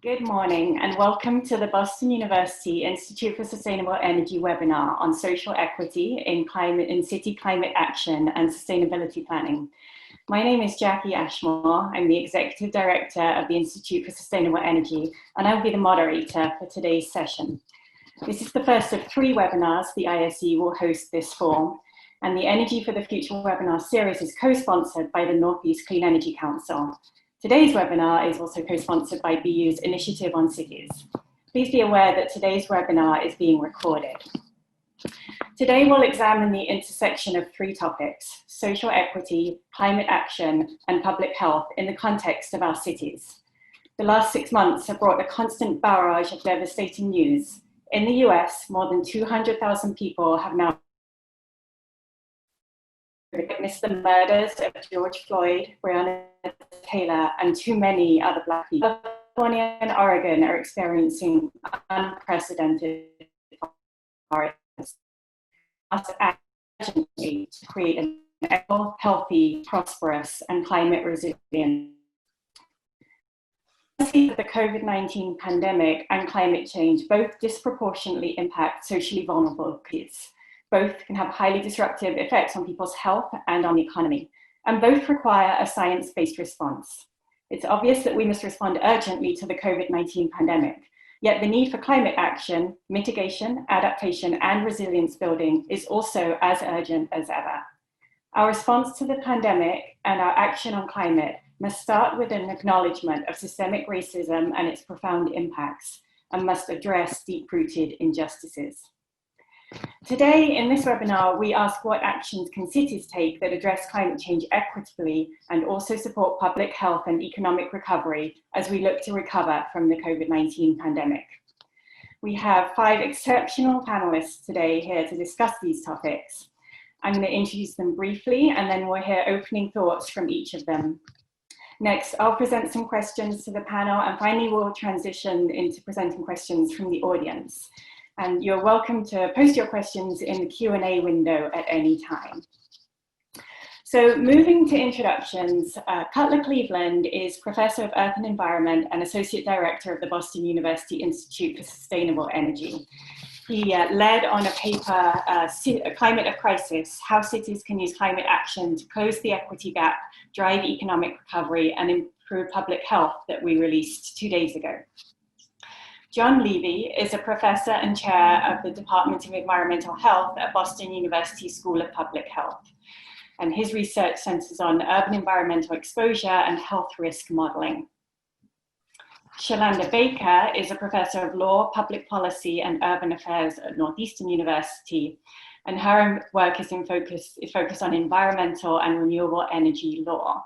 Good morning and welcome to the Boston University Institute for Sustainable Energy webinar on social equity in city climate action and sustainability planning. My name is Jackie Ashmore. I'm the Executive Director of the Institute for Sustainable Energy, and I'll be the moderator for today's session. This is the first of 3 webinars the ISE will host this fall, and the Energy for the Future webinar series is co-sponsored by the Northeast Clean Energy Council. Today's webinar is also co-sponsored by BU's Initiative on Cities. Please be aware that today's webinar is being recorded. Today we'll examine the intersection of 3 topics: social equity, climate action, and public health in the context of our cities. The last 6 months have brought a constant barrage of devastating news. In the US, more than 200,000 people have now witnessed the murders of George Floyd, Breonna Taylor, and too many other Black people. California and Oregon are experiencing unprecedented violence. Us urgently to create an equitable, healthy, prosperous, and climate resilient. The COVID-19 pandemic and climate change both disproportionately impact socially vulnerable kids. Both can have highly disruptive effects on people's health and on the economy, and both require a science-based response. It's obvious that we must respond urgently to the COVID-19 pandemic, yet the need for climate action, mitigation, adaptation, and resilience building is also as urgent as ever. Our response to the pandemic and our action on climate must start with an acknowledgement of systemic racism and its profound impacts, and must address deep-rooted injustices. Today, in this webinar, we ask what actions can cities take that address climate change equitably and also support public health and economic recovery as we look to recover from the COVID-19 pandemic. We have 5 exceptional panelists today here to discuss these topics. I'm going to introduce them briefly, and then we'll hear opening thoughts from each of them. Next, I'll present some questions to the panel, and finally we'll transition into presenting questions from the audience. And you're welcome to post your questions in the Q&A window at any time. So moving to introductions, Cutler Cleveland is Professor of Earth and Environment and Associate Director of the Boston University Institute for Sustainable Energy. He led on a paper, Climate of Crisis, How Cities Can Use Climate Action to Close the Equity Gap, Drive Economic Recovery, and Improve Public Health, that we released 2 days ago. John Levy is a professor and chair of the Department of Environmental Health at Boston University School of Public Health. And his research centers on urban environmental exposure and health risk modeling. Shalanda Baker is a professor of law, public policy, and urban affairs at Northeastern University. And her work is focused on environmental and renewable energy law.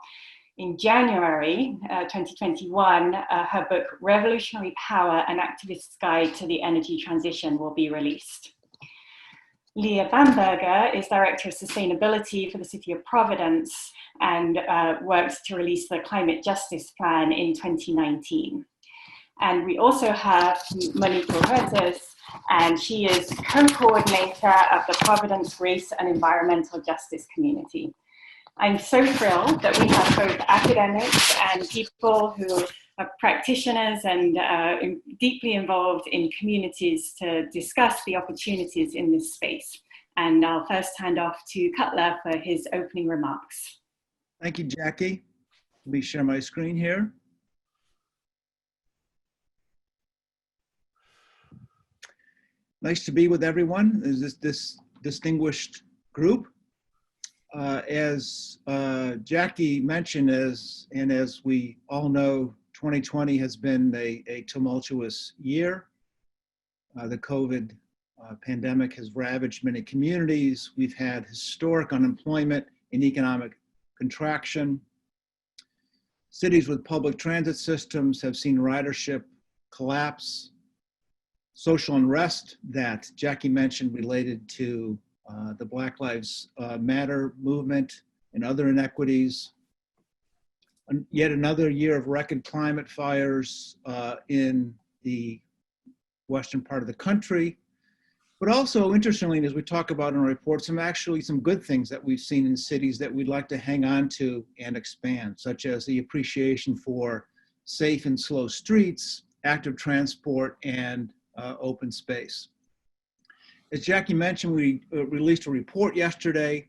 In January 2021, her book, Revolutionary Power, An Activist's Guide to the Energy Transition, will be released. Leah Bamberger is Director of Sustainability for the City of Providence and worked to release the Climate Justice Plan in 2019. And we also have Monique Rosas, and she is co-coordinator of the Providence Race and Environmental Justice Community. I'm so thrilled that we have both academics and people who are practitioners and deeply involved in communities to discuss the opportunities in this space. And I'll first hand off to Cutler for his opening remarks. Thank you, Jackie. Let me share my screen here. Nice to be with everyone. This distinguished group. As Jackie mentioned, as we all know, 2020 has been a tumultuous year. The COVID pandemic has ravaged many communities. We've had historic unemployment and economic contraction. Cities with public transit systems have seen ridership collapse. Social unrest that Jackie mentioned related to the Black Lives Matter movement and other inequities. Yet another year of record climate fires in the western part of the country. But also, interestingly, as we talk about in our report, some good things that we've seen in cities that we'd like to hang on to and expand, such as the appreciation for safe and slow streets active transport, and open space. As Jackie mentioned, we released a report yesterday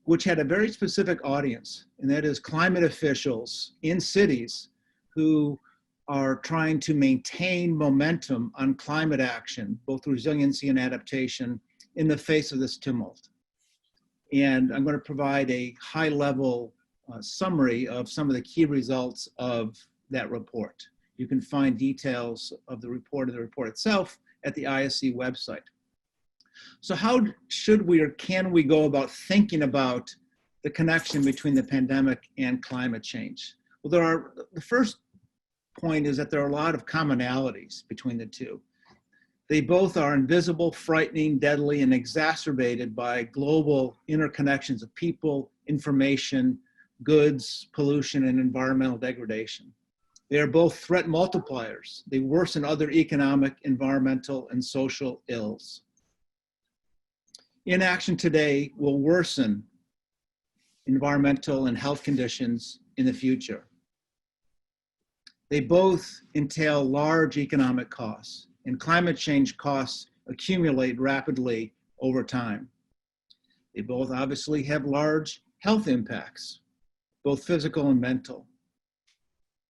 which had a very specific audience, and that is climate officials in cities who are trying to maintain momentum on climate action, both resiliency and adaptation, in the face of this tumult. And I'm going to provide a high-level summary of some of the key results of that report. You can find details of the report and the report itself at the ISC website. So how should we or can we go about thinking about the connection between the pandemic and climate change? Well, the first point is that there are a lot of commonalities between the two. They both are invisible, frightening, deadly, and exacerbated by global interconnections of people, information, goods, pollution, and environmental degradation. They are both threat multipliers. They worsen other economic, environmental, and social ills. Inaction today will worsen environmental and health conditions in the future. They both entail large economic costs, and climate change costs accumulate rapidly over time. They both obviously have large health impacts, both physical and mental,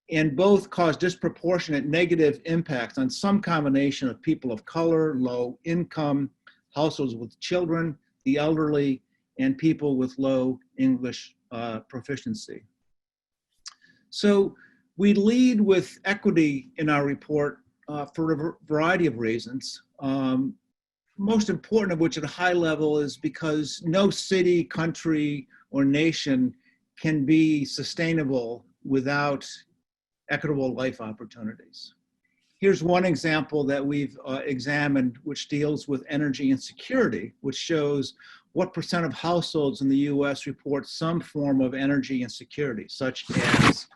and both cause disproportionate negative impacts on some combination of people of color, low income, households with children, the elderly, and people with low English proficiency. So we lead with equity in our report for a variety of reasons. Most important of which at a high level is because no city, country, or nation can be sustainable without equitable life opportunities. Here's one example that we've examined, which deals with energy insecurity, which shows what % of households in the US report some form of energy insecurity, such as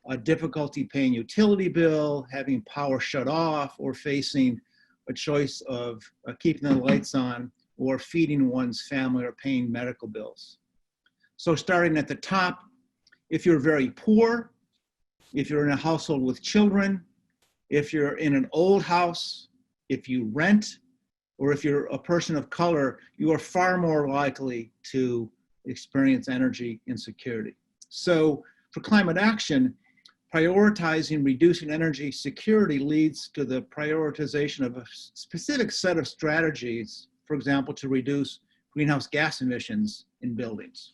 a difficulty paying utility bill, having power shut off, or facing a choice of keeping the lights on or feeding one's family or paying medical bills. So starting at the top, if you're very poor, if you're in a household with children, if you're in an old house, if you rent, or if you're a person of color, you are far more likely to experience energy insecurity. So for climate action, prioritizing reducing energy security leads to the prioritization of a specific set of strategies, for example, to reduce greenhouse gas emissions in buildings.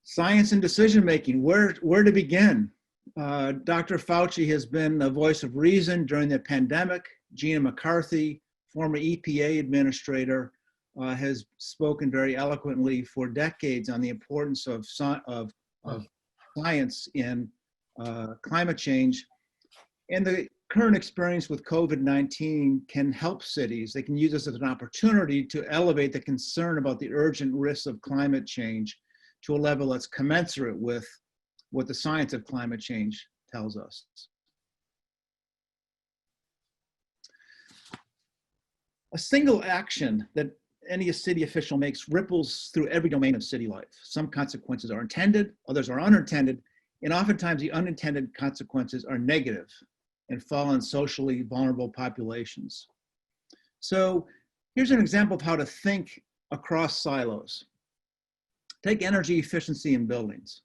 Science and decision-making, where to begin? Dr. Fauci has been a voice of reason during the pandemic. Gina McCarthy, former EPA administrator, has spoken very eloquently for decades on the importance of science in climate change. And the current experience with COVID-19 can help cities. They can use this as an opportunity to elevate the concern about the urgent risks of climate change to a level that's commensurate with what the science of climate change tells us. A single action that any city official makes ripples through every domain of city life. Some consequences are intended, others are unintended, and oftentimes the unintended consequences are negative and fall on socially vulnerable populations. So here's an example of how to think across silos. Take energy efficiency in buildings.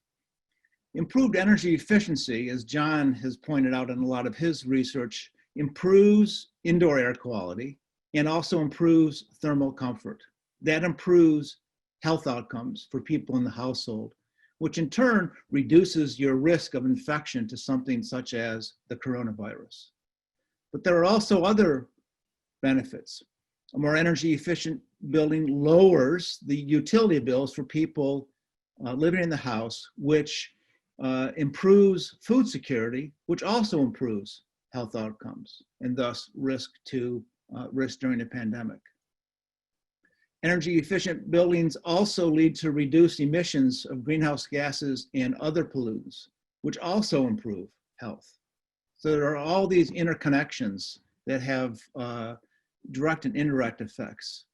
Improved energy efficiency, as John has pointed out in a lot of his research, improves indoor air quality and also improves thermal comfort. That improves health outcomes for people in the household, which in turn reduces your risk of infection to something such as the coronavirus. But there are also other benefits. A more energy efficient building lowers the utility bills for people living in the house, which improves food security, which also improves health outcomes and thus risk during the pandemic. Energy efficient buildings also lead to reduced emissions of greenhouse gases and other pollutants, which also improve health. So there are all these interconnections that have direct and indirect effects.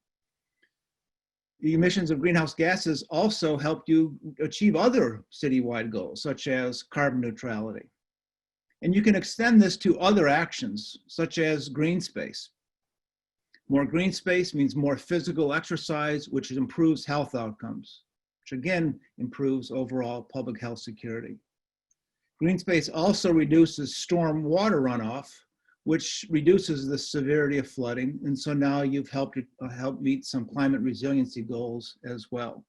The emissions of greenhouse gases also help you achieve other citywide goals, such as carbon neutrality. And you can extend this to other actions, such as green space. More green space means more physical exercise, which improves health outcomes, which again improves overall public health security. Green space also reduces storm water runoff, which reduces the severity of flooding. And so now you've helped meet some climate resiliency goals as well.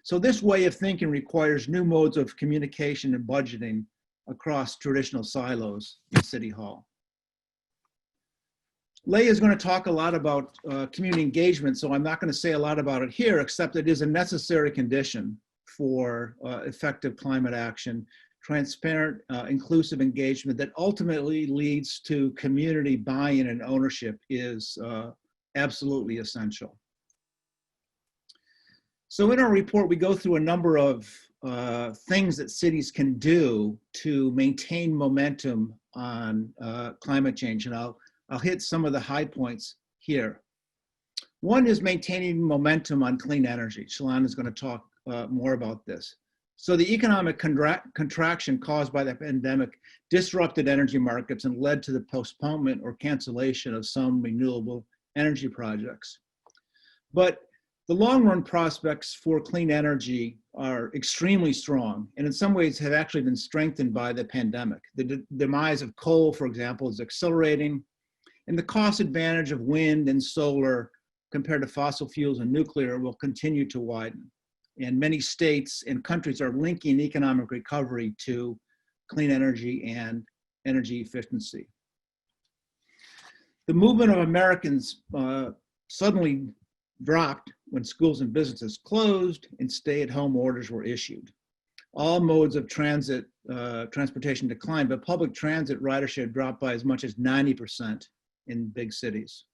So this way of thinking requires new modes of communication and budgeting across traditional silos in City Hall. Leah is going to talk a lot about community engagement, so I'm not going to say a lot about it here, except it is a necessary condition for effective climate action, transparent, inclusive engagement that ultimately leads to community buy-in and ownership is absolutely essential. So in our report, we go through a number of things that cities can do to maintain momentum on climate change, and I'll hit some of the high points here. One is maintaining momentum on clean energy. Shalon is going to talk more about this. So the economic contraction caused by the pandemic disrupted energy markets and led to the postponement or cancellation of some renewable energy projects. But the long-run prospects for clean energy are extremely strong, and in some ways have actually been strengthened by the pandemic. The demise of coal, for example, is accelerating, and the cost advantage of wind and solar compared to fossil fuels and nuclear will continue to widen. And many states and countries are linking economic recovery to clean energy and energy efficiency. The movement of Americans suddenly dropped when schools and businesses closed and stay-at-home orders were issued. All modes of transportation declined, but public transit ridership dropped by as much as 90% in big cities.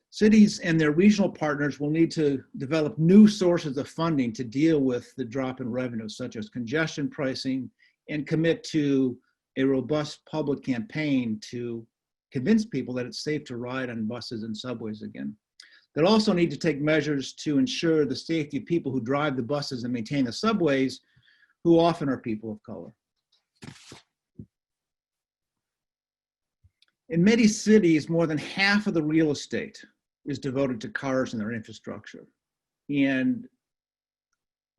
Cities and their regional partners will need to develop new sources of funding to deal with the drop in revenue, such as congestion pricing, and commit to a robust public campaign to convince people that it's safe to ride on buses and subways again. They'll also need to take measures to ensure the safety of people who drive the buses and maintain the subways, who often are people of color. In many cities, more than half of the real estate is devoted to cars and their infrastructure. And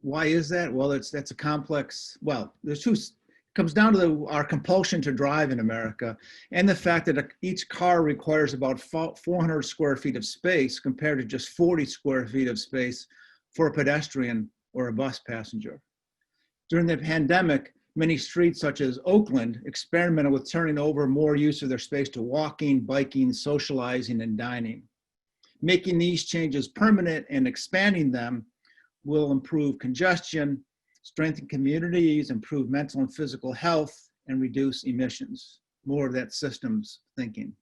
why is that? Well, that's a complex, well, there's two, it comes down to our compulsion to drive in America and the fact that each car requires about 400 square feet of space compared to just 40 square feet of space for a pedestrian or a bus passenger. During the pandemic, many streets such as Oakland experimented with turning over more use of their space to walking, biking, socializing, and dining. Making these changes permanent and expanding them will improve congestion, strengthen communities, improve mental and physical health, and reduce emissions. More of that systems thinking.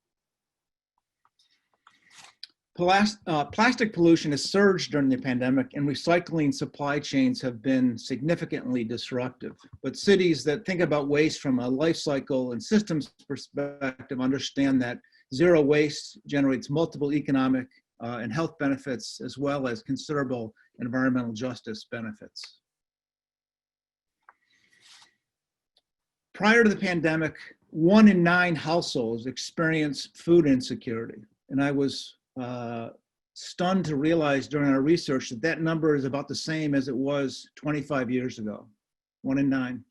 Plastic pollution has surged during the pandemic, and recycling supply chains have been significantly disruptive. But cities that think about waste from a life cycle and systems perspective understand that zero waste generates multiple economic and health benefits, as well as considerable environmental justice benefits. Prior to the pandemic, 1 in 9 households experienced food insecurity. And I was stunned to realize during our research that that number is about the same as it was 25 years ago, 1 in 9.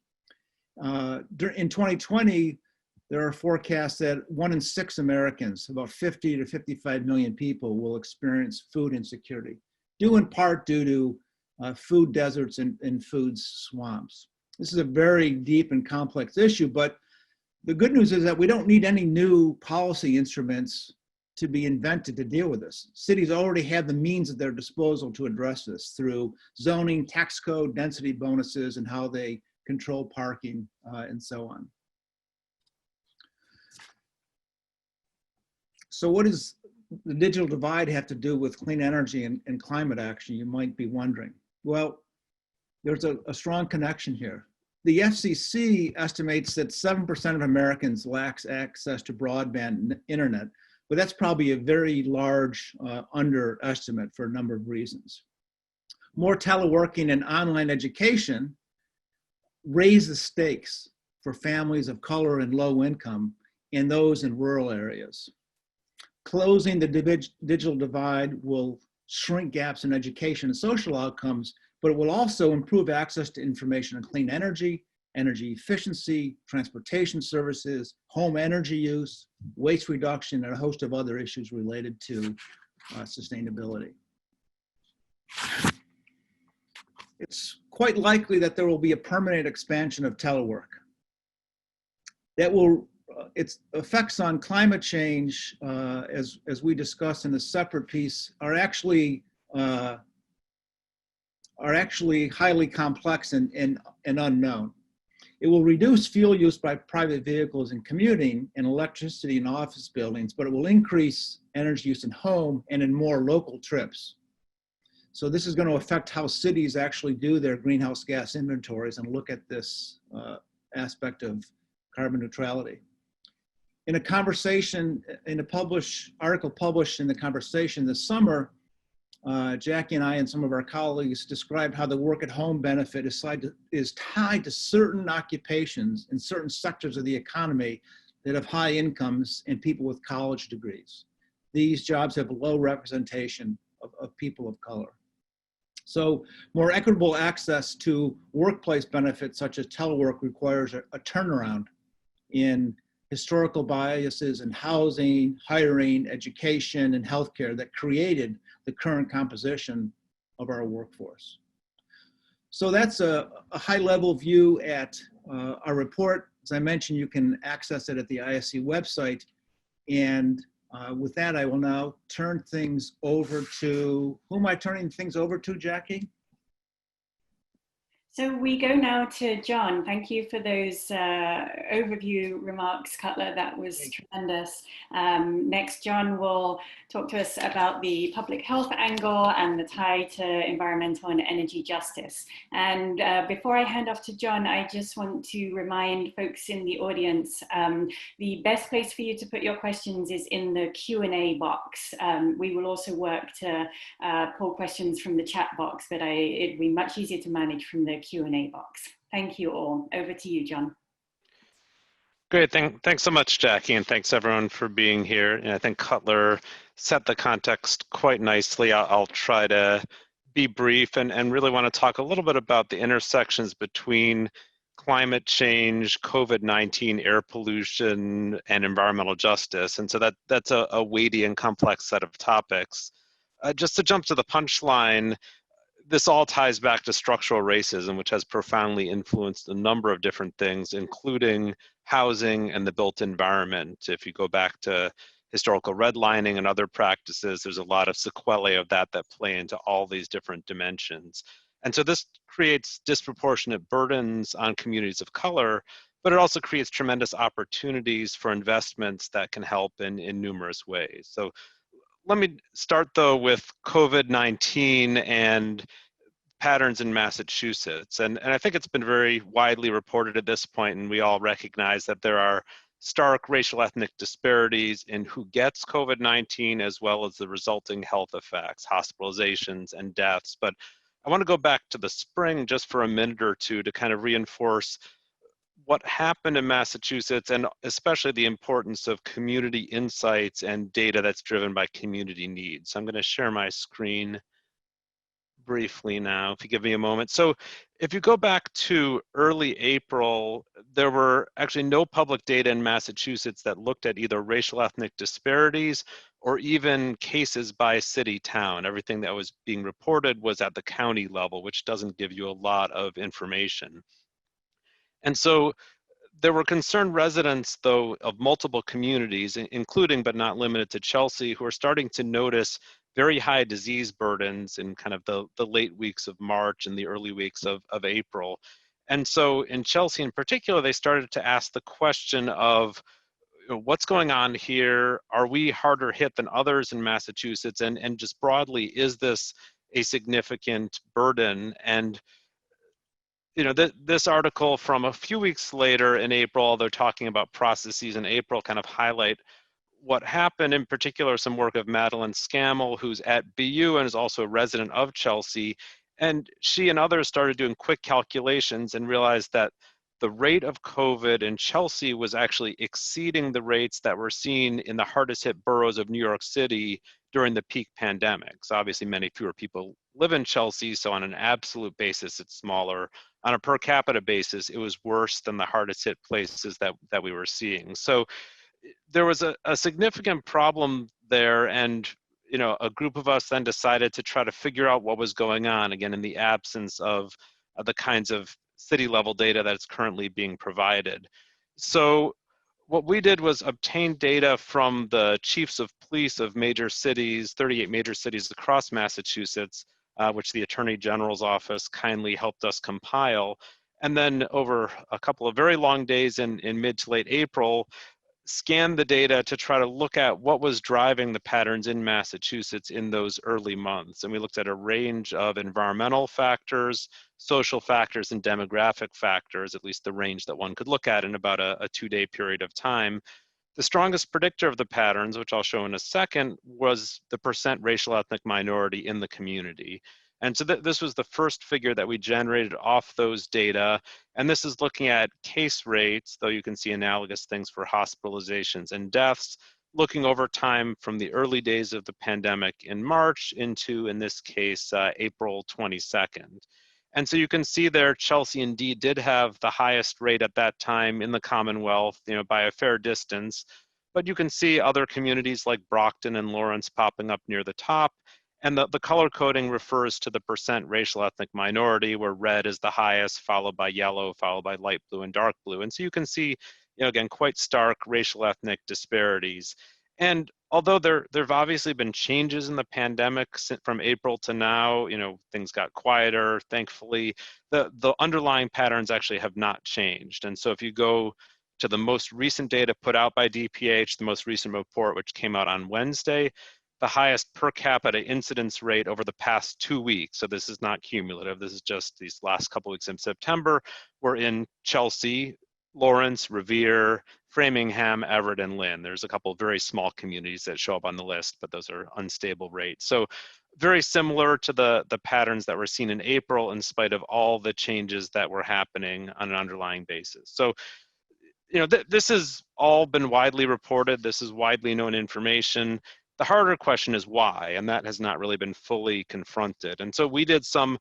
In 2020, there are forecasts that 1 in 6 Americans, about 50 to 55 million people, will experience food insecurity, due in part due to food deserts and food swamps. This is a very deep and complex issue, but the good news is that we don't need any new policy instruments to be invented to deal with this. Cities already have the means at their disposal to address this through zoning, tax code, density bonuses, and how they control parking and so on. So what does the digital divide have to do with clean energy and climate action, you might be wondering? Well, there's a strong connection here. The FCC estimates that 7% of Americans lacks access to broadband internet, but that's probably a very large underestimate for a number of reasons. More teleworking and online education raise the stakes for families of color and low income and those in rural areas. Closing the digital divide will shrink gaps in education and social outcomes, but it will also improve access to information on clean energy, energy efficiency, transportation services, home energy use, waste reduction, and a host of other issues related to sustainability. It's quite likely that there will be a permanent expansion of telework. That will, its effects on climate change, as we discussed in a separate piece, are actually highly complex and unknown. It will reduce fuel use by private vehicles in commuting and electricity in office buildings, but it will increase energy use in home and in more local trips. So this is going to affect how cities actually do their greenhouse gas inventories and look at this aspect of carbon neutrality. In a conversation, in a article published in The Conversation this summer, Jackie and I and some of our colleagues described how the work at home benefit is tied to certain occupations in certain sectors of the economy that have high incomes and people with college degrees. These jobs have low representation of people of color. So more equitable access to workplace benefits such as telework requires a turnaround in historical biases in housing, hiring, education, and healthcare that created the current composition of our workforce. So that's a high-level view at our report. As I mentioned, you can access it at the ISC website. And with that, I will now turn things over to, who am I turning things over to, Jackie? So we go now to John. Thank you for those overview remarks, Cutler. That was tremendous. Next, John will talk to us about the public health angle and the tie to environmental and energy justice. And before I hand off to John, I just want to remind folks in the audience, the best place for you to put your questions is in the Q&A box. We will also work to pull questions from the chat box, but it'd be much easier to manage from the Q&A box. Thank you all. Over to you, John. Great, thanks so much, Jackie, and thanks everyone for being here. And I think Cutler set the context quite nicely. I'll try to be brief and really want to talk a little bit about the intersections between climate change, COVID-19, air pollution, and environmental justice. And so that's a weighty and complex set of topics. Just to jump to the punchline, this all ties back to structural racism, which has profoundly influenced a number of different things, including housing and the built environment. If you go back to historical redlining and other practices, there's a lot of sequelae of that play into all these different dimensions. And so this creates disproportionate burdens on communities of color, but it also creates tremendous opportunities for investments that can help in numerous ways. So let me start though with COVID-19 and patterns in Massachusetts. And I think it's been very widely reported at this point, and we all recognize that there are stark racial ethnic disparities in who gets COVID-19 as well as the resulting health effects, hospitalizations and deaths. But I want to go back to the spring just for a minute or two to kind of reinforce what happened in Massachusetts, and especially the importance of community insights and data that's driven by community needs. So I'm going to share my screen briefly now, if you give me a moment. So if you go back to early April, there were actually no public data in Massachusetts that looked at either racial ethnic disparities or even cases by city town. Everything that was being reported was at the county level, which doesn't give you a lot of information. And so there were concerned residents, though, of multiple communities, including but not limited to Chelsea, who are starting to notice very high disease burdens in kind of the late weeks of March and the early weeks of April. And so in Chelsea in particular, they started to ask the question of, what's going on here? Are we harder hit than others in Massachusetts? And just broadly, is this a significant burden? And this article from a few weeks later in April, they're talking about processes in April, kind of highlight what happened, in particular, some work of Madeline Scammell, who's at BU and is also a resident of Chelsea. And she and others started doing quick calculations and realized that the rate of COVID in Chelsea was actually exceeding the rates that were seen in the hardest hit boroughs of New York City during the peak pandemic. So obviously many fewer people live in Chelsea, so on an absolute basis, it's smaller. On a per capita basis, it was worse than the hardest hit places that we were seeing. So there was a significant problem there, and a group of us then decided to try to figure out what was going on, again, in the absence of the kinds of city level data that's currently being provided. So what we did was obtain data from the chiefs of police of major cities, 38 major cities across Massachusetts, which the Attorney General's office kindly helped us compile. And then over a couple of very long days in mid to late April, scanned the data to try to look at what was driving the patterns in Massachusetts in those early months. And we looked at a range of environmental factors, social factors, and demographic factors, at least the range that one could look at in about a 2-day period of time. The strongest predictor of the patterns, which I'll show in a second, was the percent racial ethnic minority in the community. And so this was the first figure that we generated off those data. And this is looking at case rates, though you can see analogous things for hospitalizations and deaths, looking over time from the early days of the pandemic in March into, in this case, April 22nd. And so you can see there, Chelsea indeed did have the highest rate at that time in the Commonwealth, by a fair distance. But you can see other communities like Brockton and Lawrence popping up near the top. And the color coding refers to the percent racial ethnic minority, where red is the highest, followed by yellow, followed by light blue and dark blue. And so you can see, again, quite stark racial ethnic disparities. And although there have obviously been changes in the pandemic from April to now, things got quieter, thankfully, the underlying patterns actually have not changed. And so if you go to the most recent data put out by DPH, the most recent report, which came out on Wednesday, the highest per capita incidence rate over the past 2 weeks, so this is not cumulative, this is just these last couple weeks in September, were in Chelsea, Lawrence, Revere, Framingham, Everett, and Lynn. There's a couple of very small communities that show up on the list, but those are unstable rates. So very similar to the patterns that were seen in April, in spite of all the changes that were happening on an underlying basis. So this has all been widely reported. This is widely known information. The harder question is why, and that has not really been fully confronted. And so we did some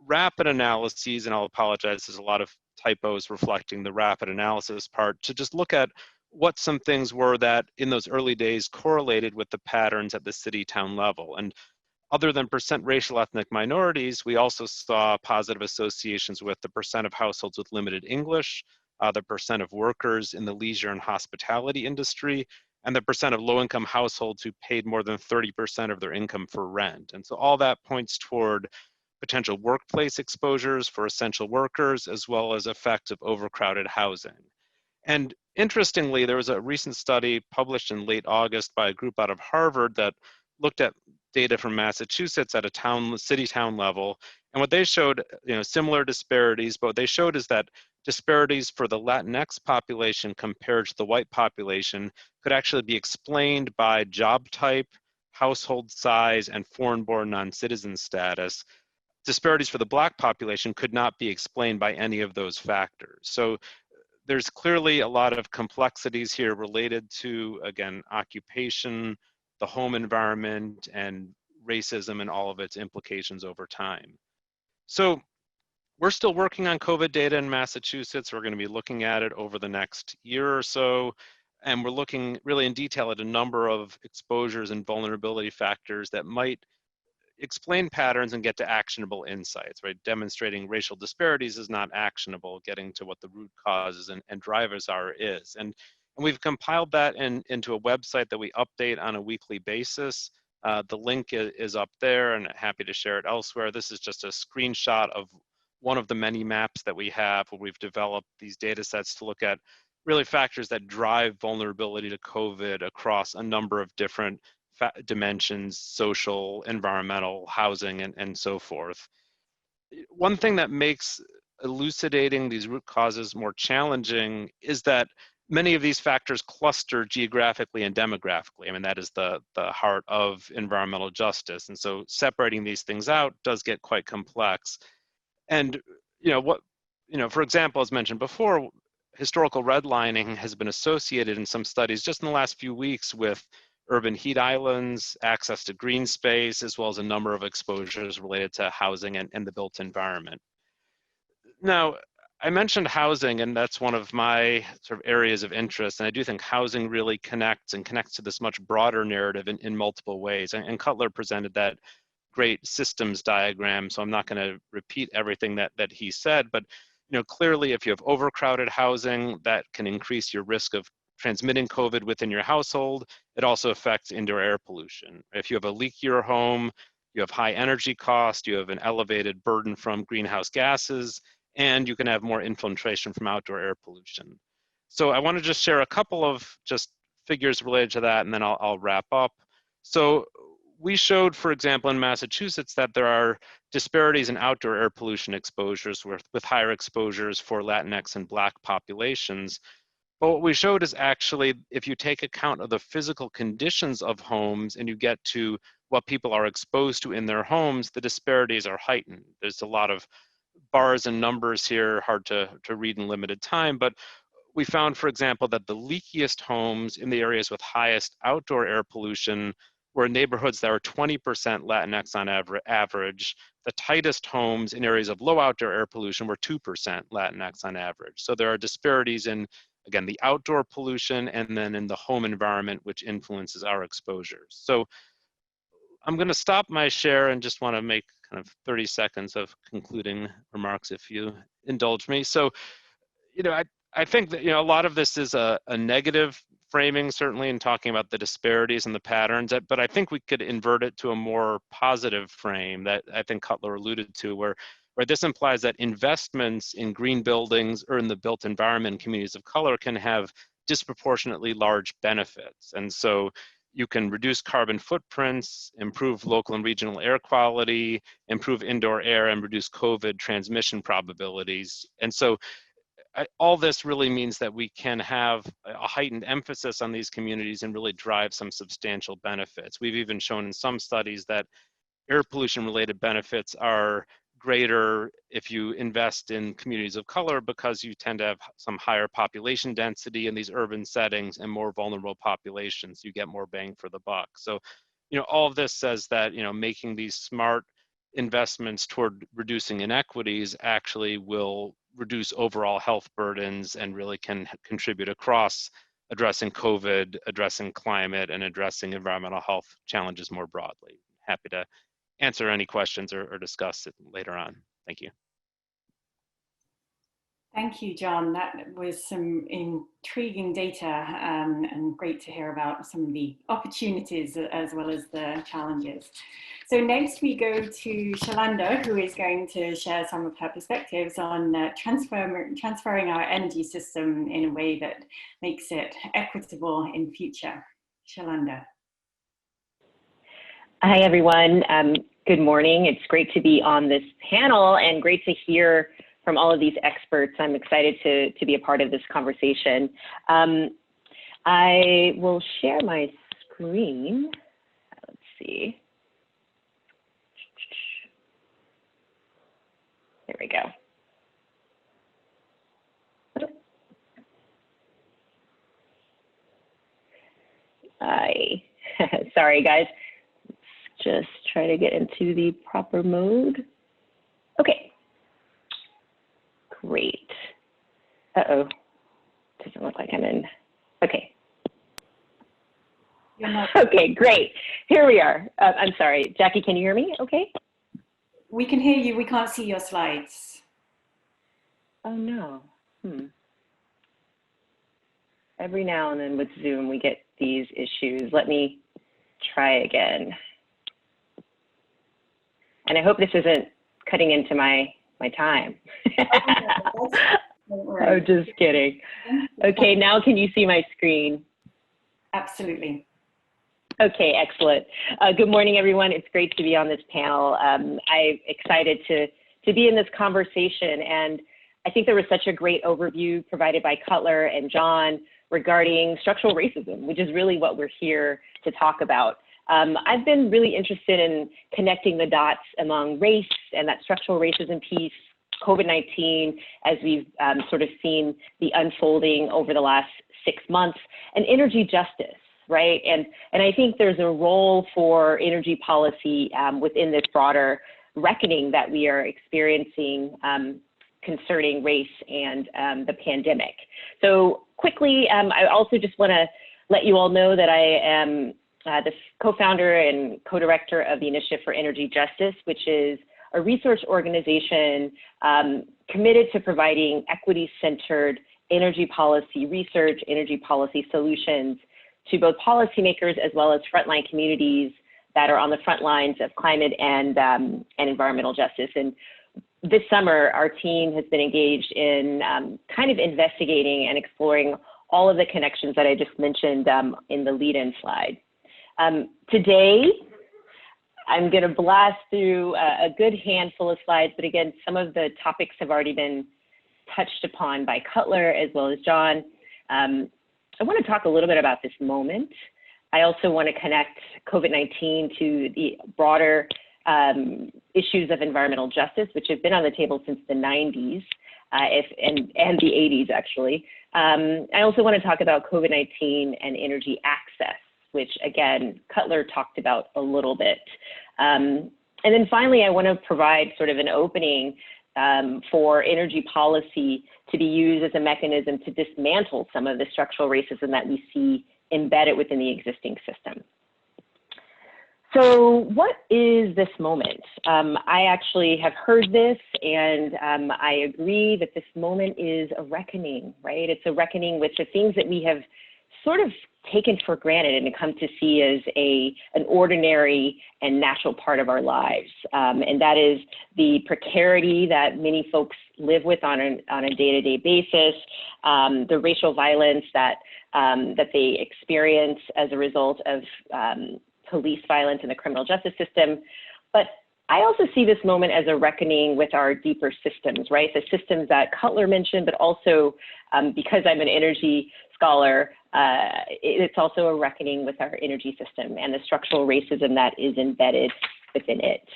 rapid analyses, and I'll apologize, there's a lot of typos reflecting the rapid analysis part, to just look at what some things were that in those early days correlated with the patterns at the city-town level. And other than percent racial ethnic minorities, we also saw positive associations with the percent of households with limited English, the percent of workers in the leisure and hospitality industry, and the percent of low-income households who paid more than 30% of their income for rent. And so all that points toward potential workplace exposures for essential workers, as well as effects of overcrowded housing. And interestingly, there was a recent study published in late August by a group out of Harvard that looked at data from Massachusetts at a city-town level. And what they showed, similar disparities, but what they showed is that disparities for the Latinx population compared to the white population could actually be explained by job type, household size, and foreign-born non-citizen status. Disparities for the Black population could not be explained by any of those factors. So there's clearly a lot of complexities here related to, again, occupation, the home environment, and racism and all of its implications over time. So we're still working on COVID data in Massachusetts. We're going to be looking at it over the next year or so. And we're looking really in detail at a number of exposures and vulnerability factors that might explain patterns and get to actionable insights, right? Demonstrating racial disparities is not actionable. Getting to what the root causes and drivers are is. And we've compiled that into a website that we update on a weekly basis. The link is up there, and happy to share it elsewhere. This is just a screenshot of one of the many maps that we have where we've developed these data sets to look at really factors that drive vulnerability to COVID across a number of different dimensions: social, environmental, housing, and so forth. One thing that makes elucidating these root causes more challenging is that many of these factors cluster geographically and demographically. I mean, that is the heart of environmental justice. And so separating these things out does get quite complex. And what for example, as mentioned before, historical redlining has been associated in some studies just in the last few weeks with urban heat islands, access to green space, as well as a number of exposures related to housing and the built environment. Now, I mentioned housing, and that's one of my sort of areas of interest. And I do think housing really connects to this much broader narrative in multiple ways. And Cutler presented that great systems diagram, so I'm not going to repeat everything that he said, but clearly if you have overcrowded housing, that can increase your risk of transmitting COVID within your household. It also affects indoor air pollution. If you have a leakier home, you have high energy cost, you have an elevated burden from greenhouse gases, and you can have more infiltration from outdoor air pollution. So I want to just share a couple of just figures related to that, and then I'll wrap up. So we showed, for example, in Massachusetts that there are disparities in outdoor air pollution exposures with higher exposures for Latinx and Black populations. But what we showed is actually, if you take account of the physical conditions of homes and you get to what people are exposed to in their homes, the disparities are heightened. There's a lot of bars and numbers here, hard to read in limited time, but we found, for example, that the leakiest homes in the areas with highest outdoor air pollution were neighborhoods that were 20% Latinx on average. The tightest homes in areas of low outdoor air pollution were 2% Latinx on average. So there are disparities in, again, the outdoor pollution and then in the home environment, which influences our exposures. So I'm going to stop my share and just want to make kind of 30 seconds of concluding remarks, if you indulge me. So, I think that, a lot of this is a negative framing, certainly in talking about the disparities and the patterns, but I think we could invert it to a more positive frame that I think Cutler alluded to, where this implies that investments in green buildings or in the built environment communities of color can have disproportionately large benefits. And so you can reduce carbon footprints, improve local and regional air quality, improve indoor air, and reduce COVID transmission probabilities. And so all this really means that we can have a heightened emphasis on these communities and really drive some substantial benefits. We've even shown in some studies that air pollution related benefits are greater if you invest in communities of color because you tend to have some higher population density in these urban settings and more vulnerable populations. You get more bang for the buck. So, all of this says that, making these smart investments toward reducing inequities actually will reduce overall health burdens and really can contribute across addressing COVID, addressing climate, and addressing environmental health challenges more broadly. Happy to answer any questions or discuss it later on. Thank you. Thank you, John. That was some intriguing data and great to hear about some of the opportunities as well as the challenges. So next we go to Shalanda, who is going to share some of her perspectives on transferring our energy system in a way that makes it equitable in future. Shalanda. Hi, everyone. Good morning. It's great to be on this panel and great to hear from all of these experts. I'm excited to be a part of this conversation. I will share my screen. Let's see. There we go. Sorry, guys. Let's just try to get into the proper mode. Okay. Great. Uh-oh. Doesn't look like I'm in. Okay. Okay, great. Here we are. I'm sorry. Jackie, can you hear me okay? We can hear you. We can't see your slides. Oh, no. Every now and then with Zoom, we get these issues. Let me try again. And I hope this isn't cutting into my time. Oh, just kidding. Okay, now can you see my screen? Absolutely. Okay, excellent. Good morning, everyone. It's great to be on this panel. I'm excited to be in this conversation, and I think there was such a great overview provided by Cutler and John regarding structural racism, which is really what we're here to talk about. I've been really interested in connecting the dots among race and that structural racism piece COVID-19, as we've sort of seen the unfolding over the last 6 months, and energy justice, right? And I think there's a role for energy policy within this broader reckoning that we are experiencing concerning race and the pandemic. So quickly, I also just want to let you all know that I am the co-founder and co-director of the Initiative for Energy Justice, which is a research organization committed to providing equity-centered energy policy research, energy policy solutions to both policymakers as well as frontline communities that are on the front lines of climate and environmental justice. And this summer, our team has been engaged in kind of investigating and exploring all of the connections that I just mentioned in the lead-in slide. Today, I'm going to blast through a good handful of slides, but again, some of the topics have already been touched upon by Cutler as well as John. I want to talk a little bit about this moment. I also want to connect COVID-19 to the broader issues of environmental justice, which have been on the table since the 90s and the 80s, actually. I also want to talk about COVID-19 and energy access, which, again, Cutler talked about a little bit. And then finally, I want to provide sort of an opening for energy policy to be used as a mechanism to dismantle some of the structural racism that we see embedded within the existing system. So what is this moment? I actually have heard this, and I agree that this moment is a reckoning, right? It's a reckoning with the things that we have sort of taken for granted and come to see as an ordinary and natural part of our lives. And that is the precarity that many folks live with on a day-to-day basis, the racial violence that they experience as a result of police violence in the criminal justice system. But I also see this moment as a reckoning with our deeper systems, right? The systems that Cutler mentioned, but also because I'm an energy scholar, it's also a reckoning with our energy system and the structural racism that is embedded within it.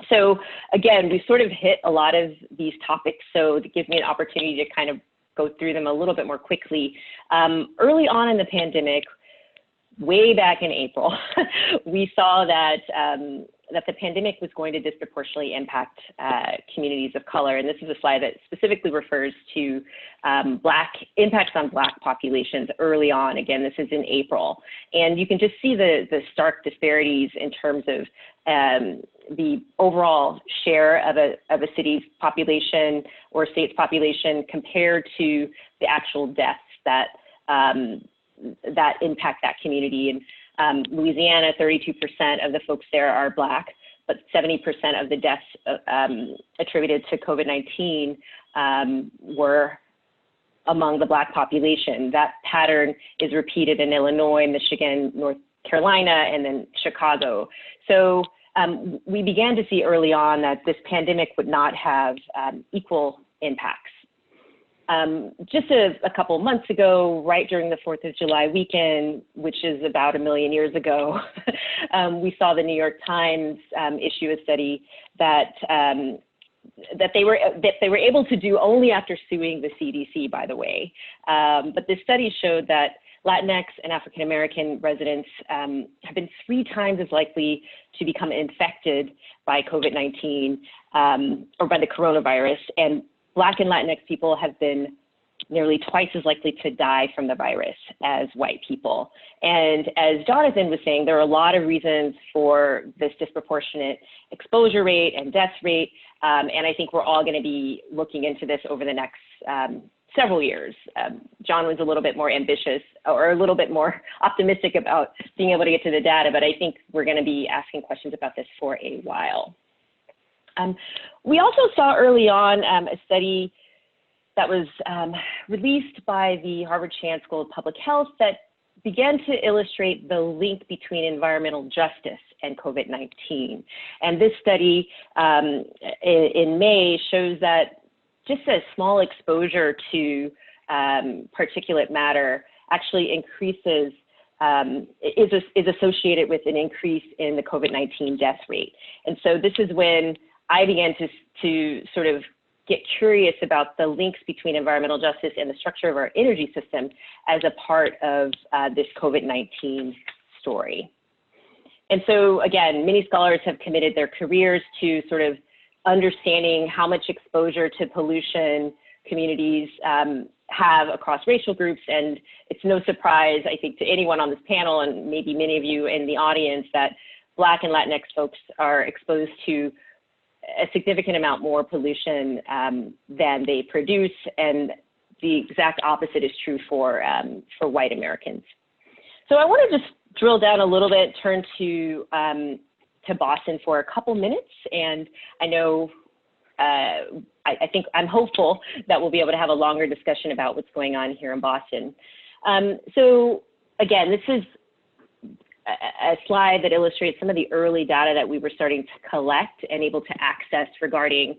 So again, we sort of hit a lot of these topics, so to give me an opportunity to kind of go through them a little bit more quickly. Early on in the pandemic, way back in April, we saw that that the pandemic was going to disproportionately impact communities of color. And this is a slide that specifically refers to impacts on Black populations early on. Again, this is in April. And you can just see the stark disparities in terms of the overall share of a city's population or state's population compared to the actual deaths that impact that community. And Louisiana, 32% of the folks there are Black, but 70% of the deaths attributed to COVID-19 were among the Black population. That pattern is repeated in Illinois, Michigan, North Carolina, and then Chicago. So we began to see early on that this pandemic would not have equal impacts. Just a couple months ago, right during the 4th of July weekend, which is about 1 million years ago, we saw the New York Times issue a study that they were able to do only after suing the CDC, by the way. But this study showed that Latinx and African American residents have been 3 times as likely to become infected by COVID-19 or by the coronavirus, and Black and Latinx people have been nearly twice as likely to die from the virus as white people. And as Jonathan was saying, there are a lot of reasons for this disproportionate exposure rate and death rate. And I think we're all going to be looking into this over the next several years. John was a little bit more ambitious or a little bit more optimistic about being able to get to the data, but I think we're going to be asking questions about this for a while. We also saw early on a study that was released by the Harvard Chan School of Public Health that began to illustrate the link between environmental justice and COVID-19. And this study in May shows that just a small exposure to particulate matter actually increases is associated with an increase in the COVID-19 death rate. And so this is when I began to sort of get curious about the links between environmental justice and the structure of our energy system as a part of this COVID-19 story. And so again, many scholars have committed their careers to sort of understanding how much exposure to pollution communities have across racial groups. And it's no surprise, I think, to anyone on this panel, and maybe many of you in the audience, that Black and Latinx folks are exposed to a significant amount more pollution than they produce, and the exact opposite is true for white Americans. So I want to just drill down a little bit, turn to Boston for a couple minutes, and I know I think I'm hopeful that we'll be able to have a longer discussion about what's going on here in Boston. So again, this is a slide that illustrates some of the early data that we were starting to collect and able to access regarding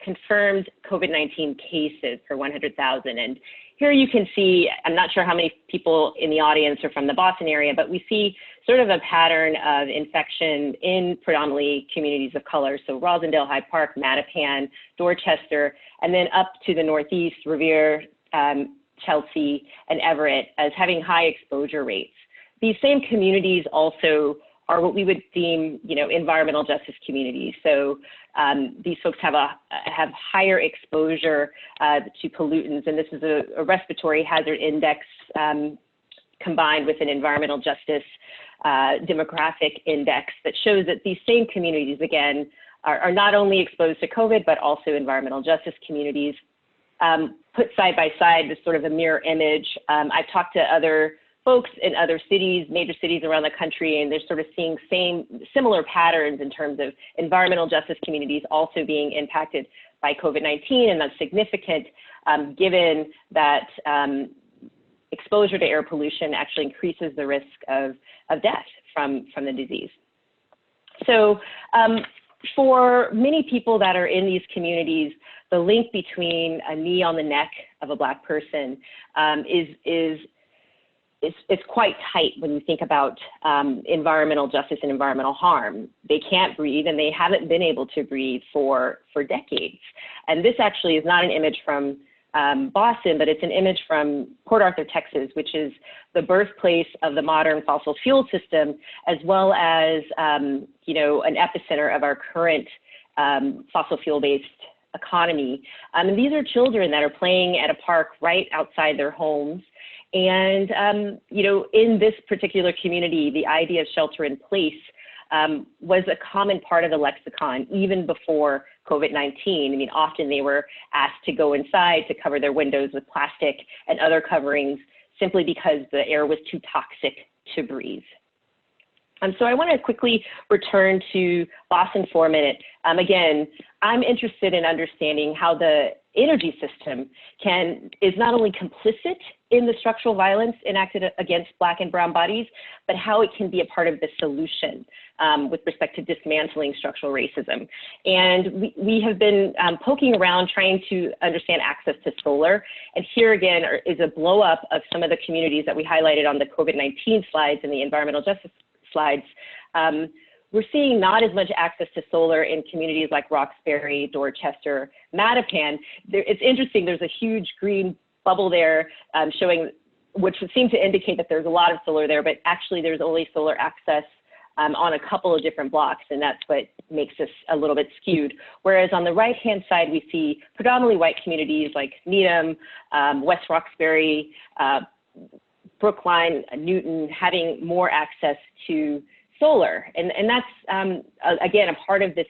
confirmed COVID-19 cases per 100,000. And here you can see, I'm not sure how many people in the audience are from the Boston area, but we see sort of a pattern of infection in predominantly communities of color. So Rosendale, Hyde Park, Mattapan, Dorchester, and then up to the Northeast, Revere, Chelsea, and Everett as having high exposure rates. These same communities also are what we would deem, environmental justice communities. So these folks have higher exposure to pollutants, and this is a respiratory hazard index combined with an environmental justice demographic index that shows that these same communities, again, are not only exposed to COVID, but also environmental justice communities. Put side by side is sort of a mirror image. I've talked to other folks in other cities, major cities around the country, and they're sort of seeing similar patterns in terms of environmental justice communities also being impacted by COVID-19, and that's significant given that exposure to air pollution actually increases the risk of death from the disease. So for many people that are in these communities, the link between a knee on the neck of a Black person it's quite tight when you think about environmental justice and environmental harm. They can't breathe, and they haven't been able to breathe for decades. And this actually is not an image from Boston, but it's an image from Port Arthur, Texas, which is the birthplace of the modern fossil fuel system, as well as an epicenter of our current fossil fuel-based economy. And these are children that are playing at a park right outside their homes. And, in this particular community, the idea of shelter in place was a common part of the lexicon, even before COVID-19. I mean, often they were asked to go inside to cover their windows with plastic and other coverings simply because the air was too toxic to breathe. So I want to quickly return to Boston for a minute. Again, I'm interested in understanding how the energy system is not only complicit in the structural violence enacted against Black and brown bodies, but how it can be a part of the solution with respect to dismantling structural racism. And we have been poking around trying to understand access to solar. And here again is a blow up of some of the communities that we highlighted on the COVID-19 slides and the environmental justice slides. We're seeing not as much access to solar in communities like Roxbury, Dorchester, Mattapan. It's interesting, there's a huge green bubble there showing, which would seem to indicate that there's a lot of solar there, but actually there's only solar access on a couple of different blocks, and that's what makes this a little bit skewed. Whereas on the right-hand side, we see predominantly white communities like Needham, West Roxbury, Brookline, Newton, having more access to solar. And that's, again, a part of this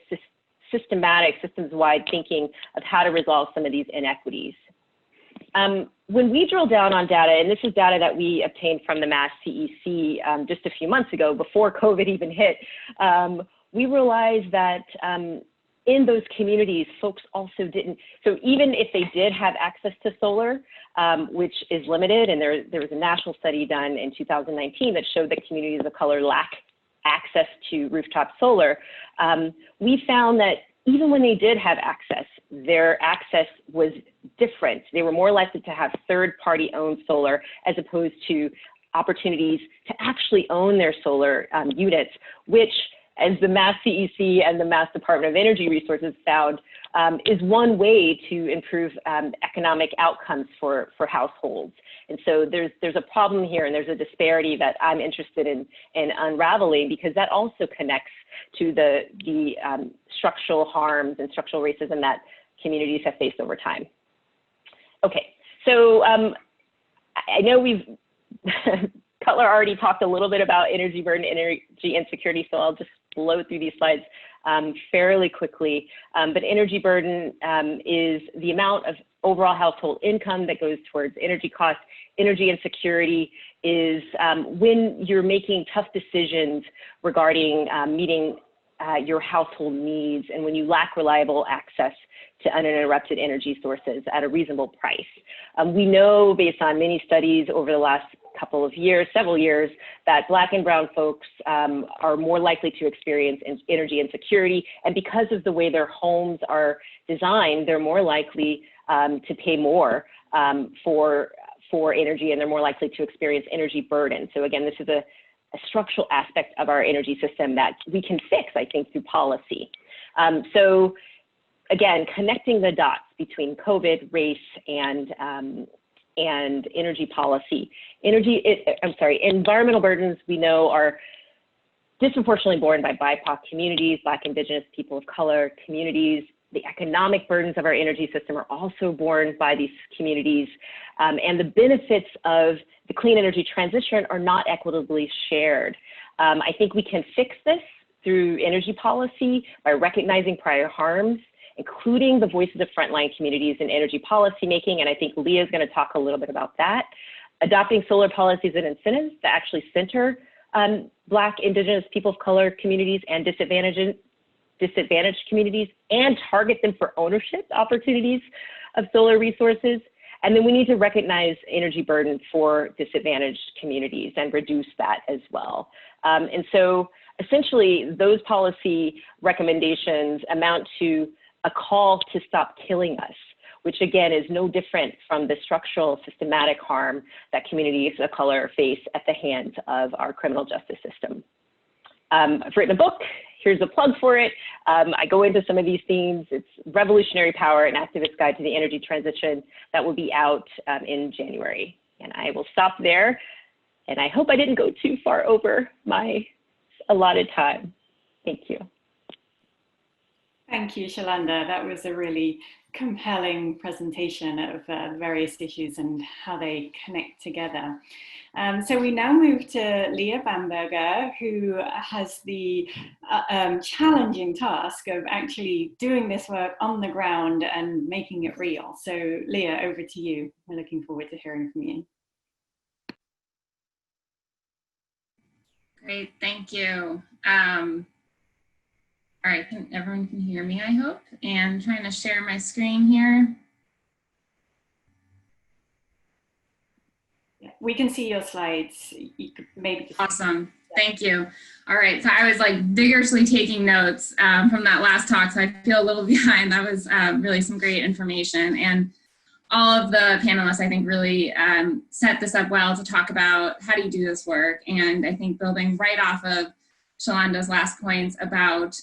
systematic, systems-wide thinking of how to resolve some of these inequities. When we drill down on data, and this is data that we obtained from the Mass CEC just a few months ago, before COVID even hit, we realized that in those communities, folks also didn't, so even if they did have access to solar, which is limited, and there was a national study done in 2019 that showed that communities of color lack access to rooftop solar, we found that even when they did have access, their access was different. They were more likely to have third-party owned solar as opposed to opportunities to actually own their solar units, which as the Mass CEC and the Mass Department of Energy Resources found, is one way to improve economic outcomes for households. And so there's a problem here, and there's a disparity that I'm interested in unraveling, because that also connects to the structural harms and structural racism that communities have faced over time. Okay, so I know Cutler already talked a little bit about energy burden, energy insecurity, so I'll just blow through these slides fairly quickly. But energy burden is the amount of overall household income that goes towards energy costs. Energy insecurity is when you're making tough decisions regarding meeting your household needs, and when you lack reliable access to uninterrupted energy sources at a reasonable price. We know, based on many studies over the last couple of years, several years, that Black and brown folks are more likely to experience energy insecurity, and because of the way their homes are designed, they're more likely to pay more for energy, and they're more likely to experience energy burden. So again, this is a structural aspect of our energy system that we can fix, I think, through policy. So again, connecting the dots between COVID, race, and energy policy. Environmental burdens, we know, are disproportionately borne by BIPOC communities, Black, Indigenous, people of color communities. The economic burdens of our energy system are also borne by these communities, and the benefits of the clean energy transition are not equitably shared. I think we can fix this through energy policy by recognizing prior harms, including the voices of frontline communities in energy policy making, and I think Leah is going to talk a little bit about that. Adopting solar policies and incentives that actually center Black, Indigenous, people of color communities and disadvantaged communities, and target them for ownership opportunities of solar resources. And then we need to recognize energy burden for disadvantaged communities and reduce that as well. And so essentially those policy recommendations amount to a call to stop killing us, which again is no different from the structural systematic harm that communities of color face at the hands of our criminal justice system. I've written a book. Here's a plug for it. I go into some of these themes. It's Revolutionary Power, an Activist Guide to the Energy Transition, that will be out in January. And I will stop there. And I hope I didn't go too far over my allotted time. Thank you. Thank you, Shalanda. That was a really compelling presentation of various issues and how they connect together. So we now move to Leah Bamberger, who has the challenging task of actually doing this work on the ground and making it real. So Leah, over to you. We're looking forward to hearing from you. Great, thank you. All right, everyone can hear me, I hope. And trying to share my screen here. We can see your slides. You could maybe just... Awesome, thank you. All right, so I was like vigorously taking notes from that last talk, so I feel a little behind. That was really some great information. And all of the panelists, I think, really set this up well to talk about how do you do this work. And I think building right off of Shalanda's last points about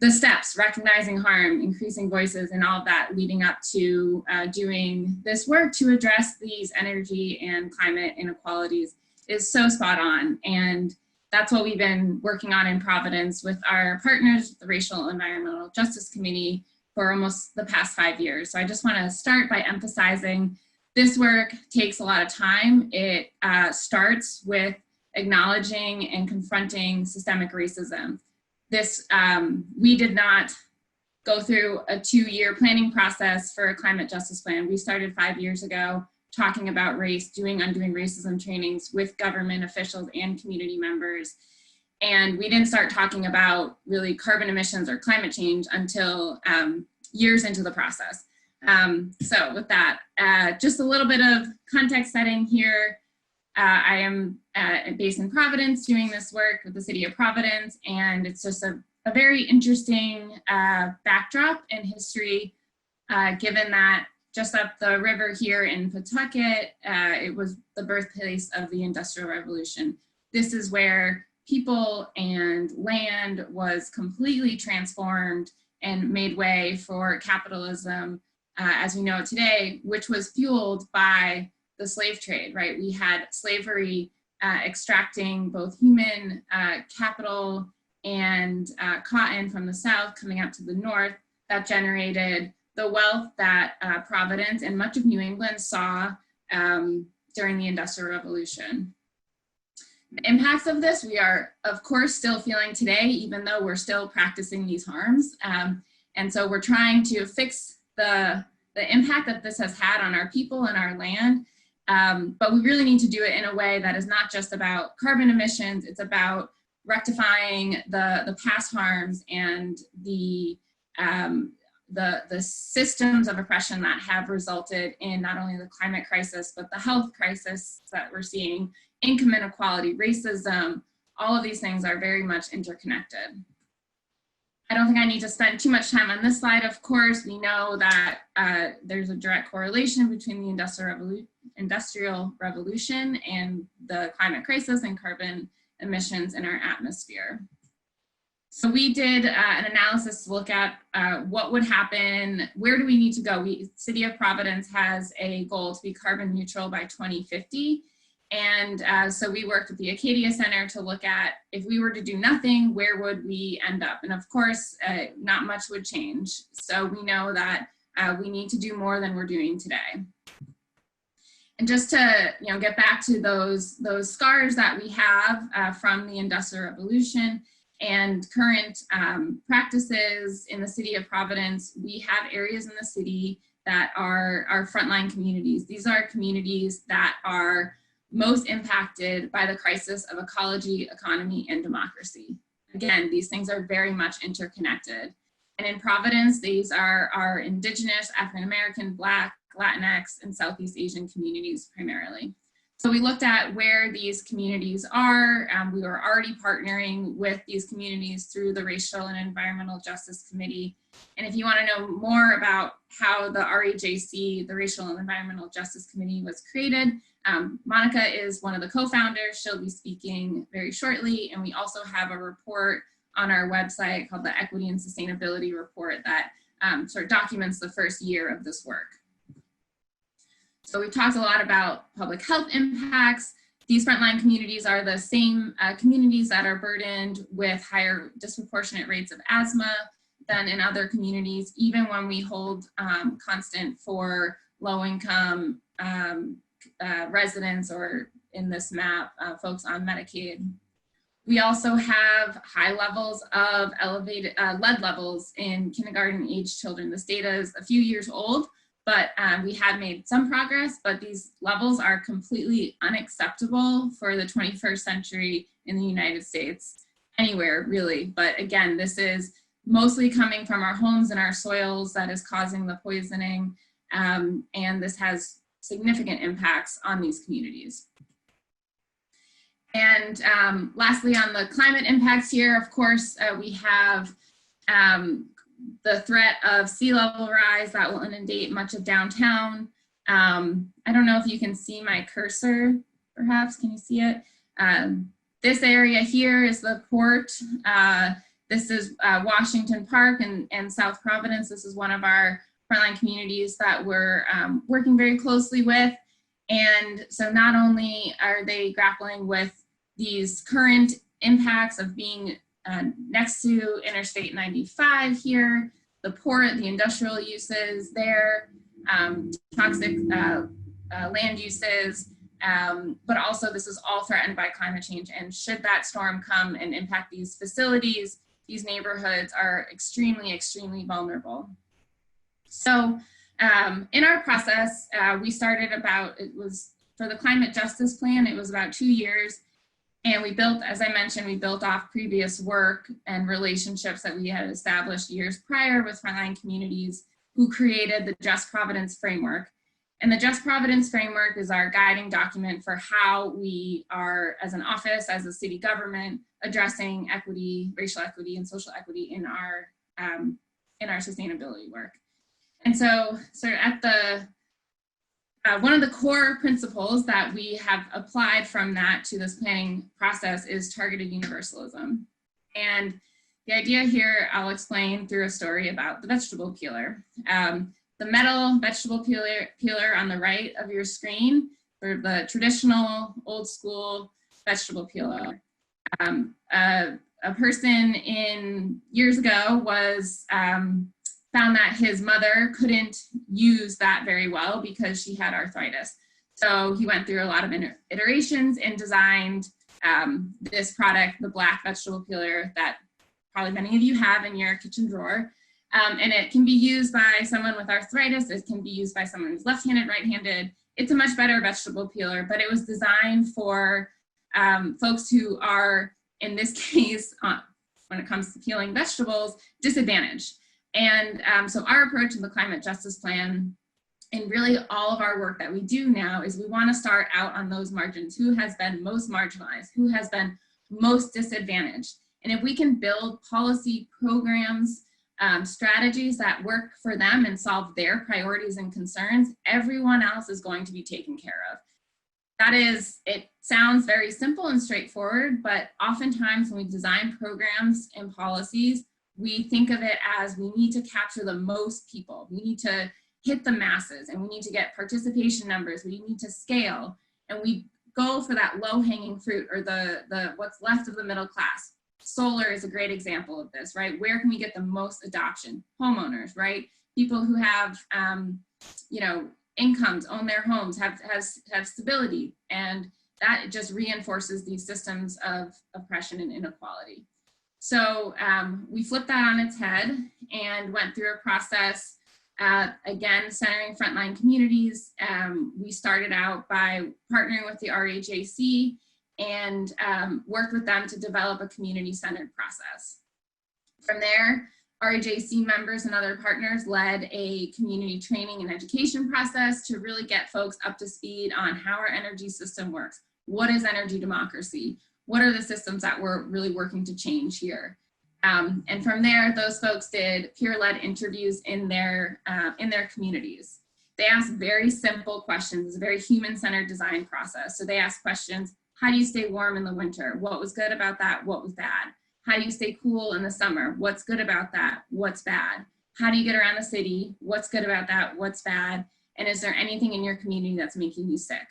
the steps, recognizing harm, increasing voices, and all of that leading up to doing this work to address these energy and climate inequalities is so spot on. And that's what we've been working on in Providence with our partners, the Racial Environmental Justice Committee, for almost the past 5 years. So I just want to start by emphasizing this work takes a lot of time. It starts with acknowledging and confronting systemic racism. This, we did not go through a 2-year planning process for a climate justice plan. We started 5 years ago talking about race, doing undoing racism trainings with government officials and community members. And we didn't start talking about really carbon emissions or climate change until years into the process. So with that, just a little bit of context setting here. I am based in Providence doing this work with the city of Providence, and it's just a very interesting backdrop in history, given that just up the river here in Pawtucket, it was the birthplace of the Industrial Revolution. This is where people and land was completely transformed and made way for capitalism as we know it today, which was fueled by the slave trade, right? We had slavery extracting both human capital and cotton from the south coming up to the north that generated the wealth that Providence and much of New England saw during the Industrial Revolution. The impacts of this we are, of course, still feeling today, even though we're still practicing these harms. And so we're trying to fix the impact that this has had on our people and our land. But we really need to do it in a way that is not just about carbon emissions, it's about rectifying the past harms and the systems of oppression that have resulted in not only the climate crisis, but the health crisis that we're seeing, income inequality, racism, all of these things are very much interconnected. I don't think I need to spend too much time on this slide. Of course, we know that there's a direct correlation between the Industrial Revolution and the climate crisis and carbon emissions in our atmosphere. So we did an analysis to look at what would happen, where do we need to go? City of Providence has a goal to be carbon neutral by 2050. And so we worked with the Acadia Center to look at if we were to do nothing, where would we end up? And of course, not much would change. So we know that we need to do more than we're doing today. And just to get back to those scars that we have from the Industrial Revolution and current practices in the city of Providence, we have areas in the city that are our frontline communities. These are communities that are most impacted by the crisis of ecology, economy, and democracy. Again, these things are very much interconnected. And in Providence, these are our Indigenous, African-American, Black, Latinx, and Southeast Asian communities primarily. So we looked at where these communities are. We were already partnering with these communities through the Racial and Environmental Justice Committee. And if you want to know more about how the REJC, the Racial and Environmental Justice Committee, was created, Monica is one of the co-founders. She'll be speaking very shortly. And we also have a report on our website called the Equity and Sustainability Report that sort of documents the first year of this work. So we've talked a lot about public health impacts. These frontline communities are the same communities that are burdened with higher disproportionate rates of asthma than in other communities, even when we hold constant for low-income residents, or in this map, folks on Medicaid. We also have high levels of elevated lead levels in kindergarten age children. This data is a few years old, but we have made some progress, but these levels are completely unacceptable for the 21st century in the United States, anywhere really. But again, this is mostly coming from our homes and our soils that is causing the poisoning, and this has significant impacts on these communities. And lastly, on the climate impacts here, of course, we have the threat of sea level rise that will inundate much of downtown. I don't know if you can see my cursor, perhaps, can you see it? This area here is the port. This is Washington Park and South Providence. This is one of our frontline communities that we're working very closely with. And so not only are they grappling with these current impacts of being next to Interstate 95 here, the port, the industrial uses there, toxic land uses, but also this is all threatened by climate change. And should that storm come and impact these facilities, these neighborhoods are extremely, extremely vulnerable. So in our process, we started for the climate justice plan, it was about 2 years. And we built, as I mentioned, we built off previous work and relationships that we had established years prior with frontline communities who created the Just Providence framework. And the Just Providence framework is our guiding document for how we are, as an office, as a city government, addressing equity, racial equity, and social equity in our sustainability work. And so at the one of the core principles that we have applied from that to this planning process is targeted universalism. And the idea here, I'll explain through a story about the vegetable peeler. The metal vegetable peeler on the right of your screen, for the traditional old school vegetable peeler. A person years ago was found that his mother couldn't use that very well because she had arthritis. So he went through a lot of iterations and designed this product, the black vegetable peeler that probably many of you have in your kitchen drawer. And it can be used by someone with arthritis. It can be used by someone who's left-handed, right-handed. It's a much better vegetable peeler, but it was designed for folks who are, in this case, when it comes to peeling vegetables, disadvantaged. And so our approach in the Climate Justice Plan, and really all of our work that we do now, is we want to start out on those margins. Who has been most marginalized? Who has been most disadvantaged? And if we can build policy programs, strategies that work for them and solve their priorities and concerns, everyone else is going to be taken care of. That is, it sounds very simple and straightforward, but oftentimes when we design programs and policies, we think of it as we need to capture the most people. We need to hit the masses, and we need to get participation numbers. We need to scale, and we go for that low-hanging fruit, or the what's left of the middle class. Solar is a great example of this, right? Where can we get the most adoption? Homeowners, right? People who have, incomes, own their homes, have stability, and that just reinforces these systems of oppression and inequality. So we flipped that on its head and went through a process, again, centering frontline communities. We started out by partnering with the RAJC and worked with them to develop a community-centered process. From there, RAJC members and other partners led a community training and education process to really get folks up to speed on how our energy system works. What is energy democracy? What are the systems that we're really working to change here? And from there, those folks did peer-led interviews in their communities. They asked very simple questions. It's a very human-centered design process. So they asked questions: how do you stay warm in the winter? What was good about that? What was bad? How do you stay cool in the summer? What's good about that? What's bad? How do you get around the city? What's good about that? What's bad? And is there anything in your community that's making you sick?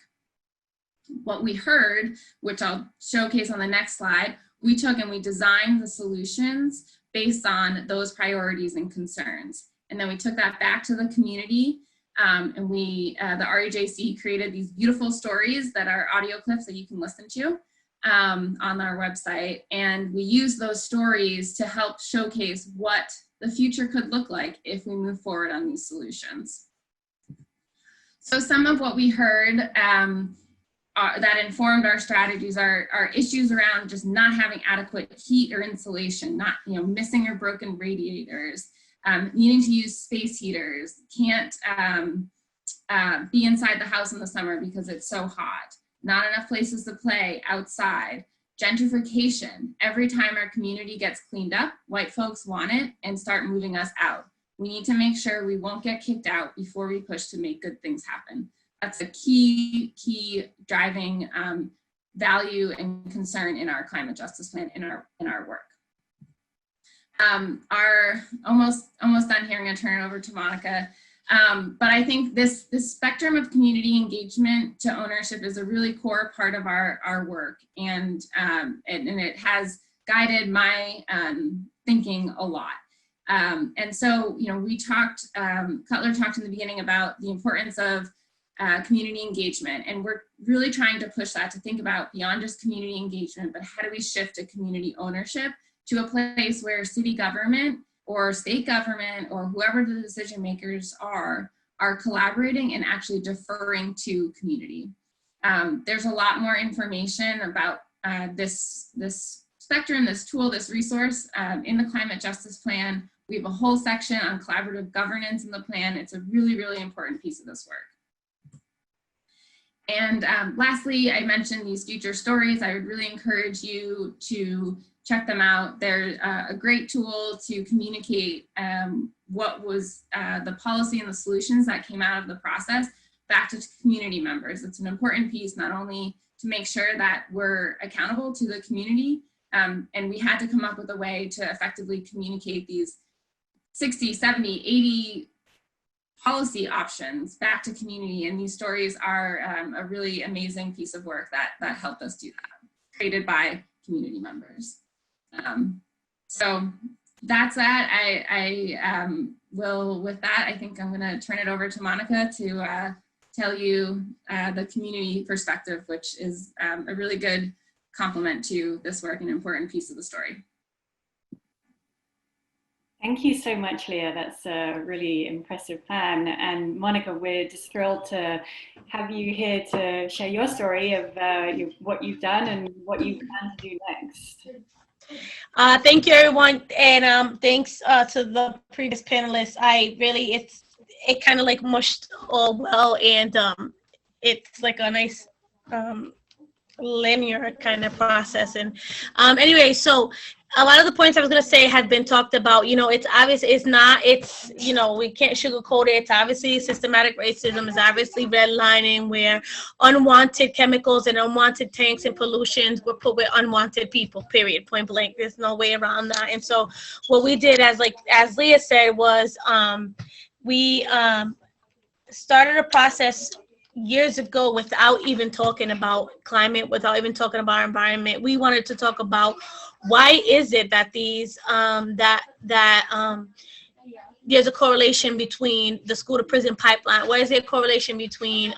What we heard, which I'll showcase on the next slide, we took and we designed the solutions based on those priorities and concerns. And then we took that back to the community, and the RAJC created these beautiful stories that are audio clips that you can listen to on our website. And we used those stories to help showcase what the future could look like if we move forward on these solutions. So some of what we heard that informed our strategies are issues around just not having adequate heat or insulation, not missing or broken radiators, needing to use space heaters, can't be inside the house in the summer because it's so hot, not enough places to play outside, gentrification. Every time our community gets cleaned up, white folks want it and start moving us out. We need to make sure we won't get kicked out before we push to make good things happen. That's a key driving value and concern in our climate justice plan in our work. Almost done here. I'm going to turn it over to Monica. But I think this spectrum of community engagement to ownership is a really core part of our work, and it has guided my thinking a lot. And so we talked. Cutler talked in the beginning about the importance of community engagement, and we're really trying to push that to think about beyond just community engagement, but how do we shift to community ownership to a place where city government or state government or whoever the decision makers are collaborating and actually deferring to community. There's a lot more information about this spectrum, this tool, this resource in the Climate Justice Plan. We have a whole section on collaborative governance in the plan. It's a really, really important piece of this work. And lastly, I mentioned these future stories. I would really encourage you to check them out. They're a great tool to communicate what was the policy and the solutions that came out of the process, back to community members. It's an important piece, not only to make sure that we're accountable to the community, and we had to come up with a way to effectively communicate these 60, 70, 80 policy options back to community. And these stories are a really amazing piece of work that helped us do that, created by community members. So that's that. I will, with that, I think I'm going to turn it over to Monica to tell you the community perspective, which is a really good complement to this work and an important piece of the story. Thank you so much, Leah. That's a really impressive plan. And Monica, we're just thrilled to have you here to share your story of what you've done and what you plan to do next. Thank you, everyone, and thanks to the previous panelists. It kind of like mushed all well, and it's like a nice linear kind of process. And anyway, so a lot of the points I was going to say had been talked about. You know, it's obvious, you know, we can't sugarcoat it. It's obviously systematic racism. It's obviously redlining, where unwanted chemicals and unwanted tanks and pollutions were put with unwanted people, period, point blank. There's no way around that. And so what we did, as Leah said, was we started a process years ago without even talking about climate, without even talking about our environment. We wanted to talk about why is it that these there's a correlation between the school to prison pipeline? Why is there a correlation between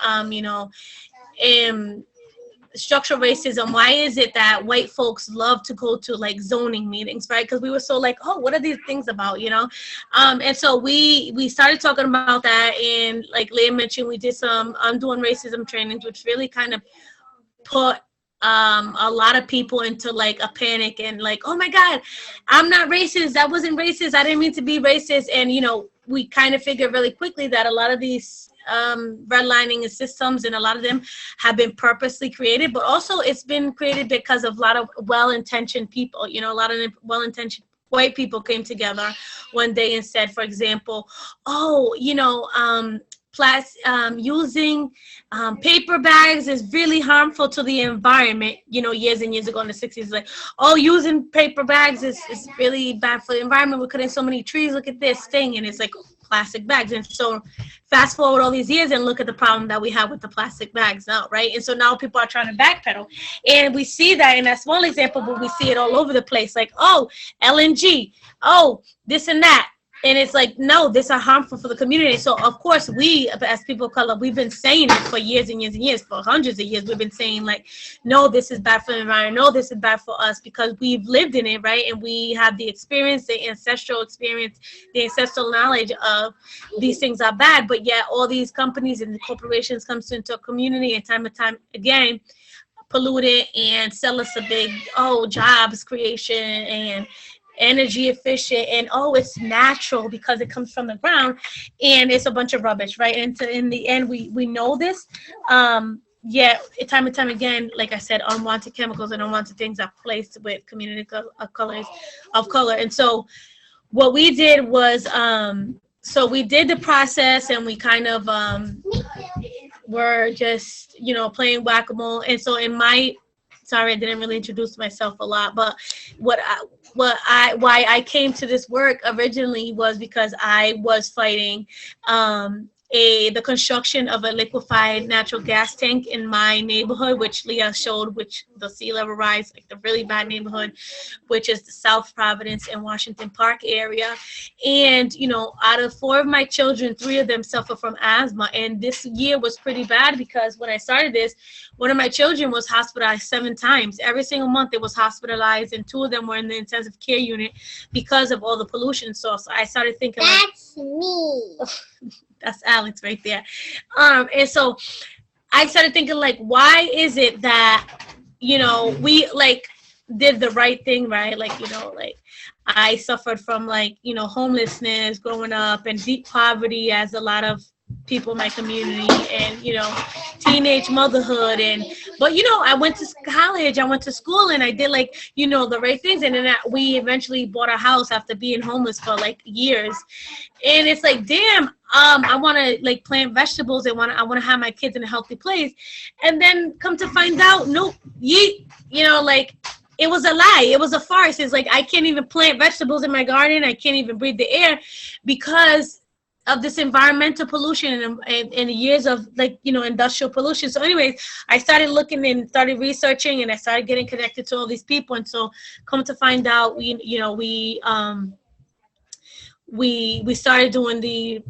structural racism? Why is it that white folks love to go to like zoning meetings, right? Because we were so like, oh, what are these things about, you know? And so we started talking about that, and like Leah mentioned, we did some undoing racism trainings, which really kind of put a lot of people into like a panic and like, oh my God, I'm not racist. That wasn't racist. I didn't mean to be racist. And, you know, we kind of figured really quickly that a lot of these redlining systems, and a lot of them have been purposely created, but also it's been created because of a lot of well-intentioned people. You know, a lot of well-intentioned white people came together one day and said, for example, oh, you know, using paper bags is really harmful to the environment. You know, years and years ago in the 60s, like, oh, using paper bags is really bad for the environment. We're cutting so many trees. Look at this thing. And it's like plastic bags. And so fast forward all these years and look at the problem that we have with the plastic bags now, right? And so now people are trying to backpedal. And we see that in that small example, but we see it all over the place. Like, oh, LNG, oh, this and that. And it's like, no, this are harmful for the community. So, of course, we, as people of color, we've been saying it for years and years and years, for hundreds of years. We've been saying, like, no, this is bad for the environment. No, this is bad for us, because we've lived in it, right? And we have the experience, the ancestral experience, the ancestral knowledge of these things are bad. But yet all these companies and the corporations comes into a community and time again, pollute it and sell us a big, jobs creation and energy efficient, and it's natural because it comes from the ground, and it's a bunch of rubbish, right? And so in the end, we know this, time and time again, like I said, unwanted chemicals and unwanted things are placed with community of color. And so what we did was, so we did the process, and we kind of were just, playing whack-a-mole. And so sorry, I didn't really introduce myself a lot, but why I came to this work originally was because I was fighting the construction of a liquefied natural gas tank in my neighborhood, which Leah showed, which the sea level rise, like the really bad neighborhood, which is the South Providence and Washington Park area. And, out of 4 of my children, 3 of them suffer from asthma. And this year was pretty bad because when I started this, one of my children was hospitalized 7 times. Every single month it was hospitalized, and 2 of them were in the intensive care unit because of all the pollution source. So I started thinking, that's me. That's Alex right there. And so I started thinking, like, why is it that, we like did the right thing, right? Like, like I suffered from like, homelessness growing up and deep poverty, as a lot of people in my community, and teenage motherhood, but I went to college, I went to school, and I did the right things, and then we eventually bought a house after being homeless for years. And it's damn, I want to plant vegetables, and I want to have my kids in a healthy place, and then come to find out, nope, it was a lie. It was a farce. It's I can't even plant vegetables in my garden. I can't even breathe the air because of this environmental pollution and years of industrial pollution. So anyways, I started looking and started researching, and I started getting connected to all these people. And so come to find out, we started doing the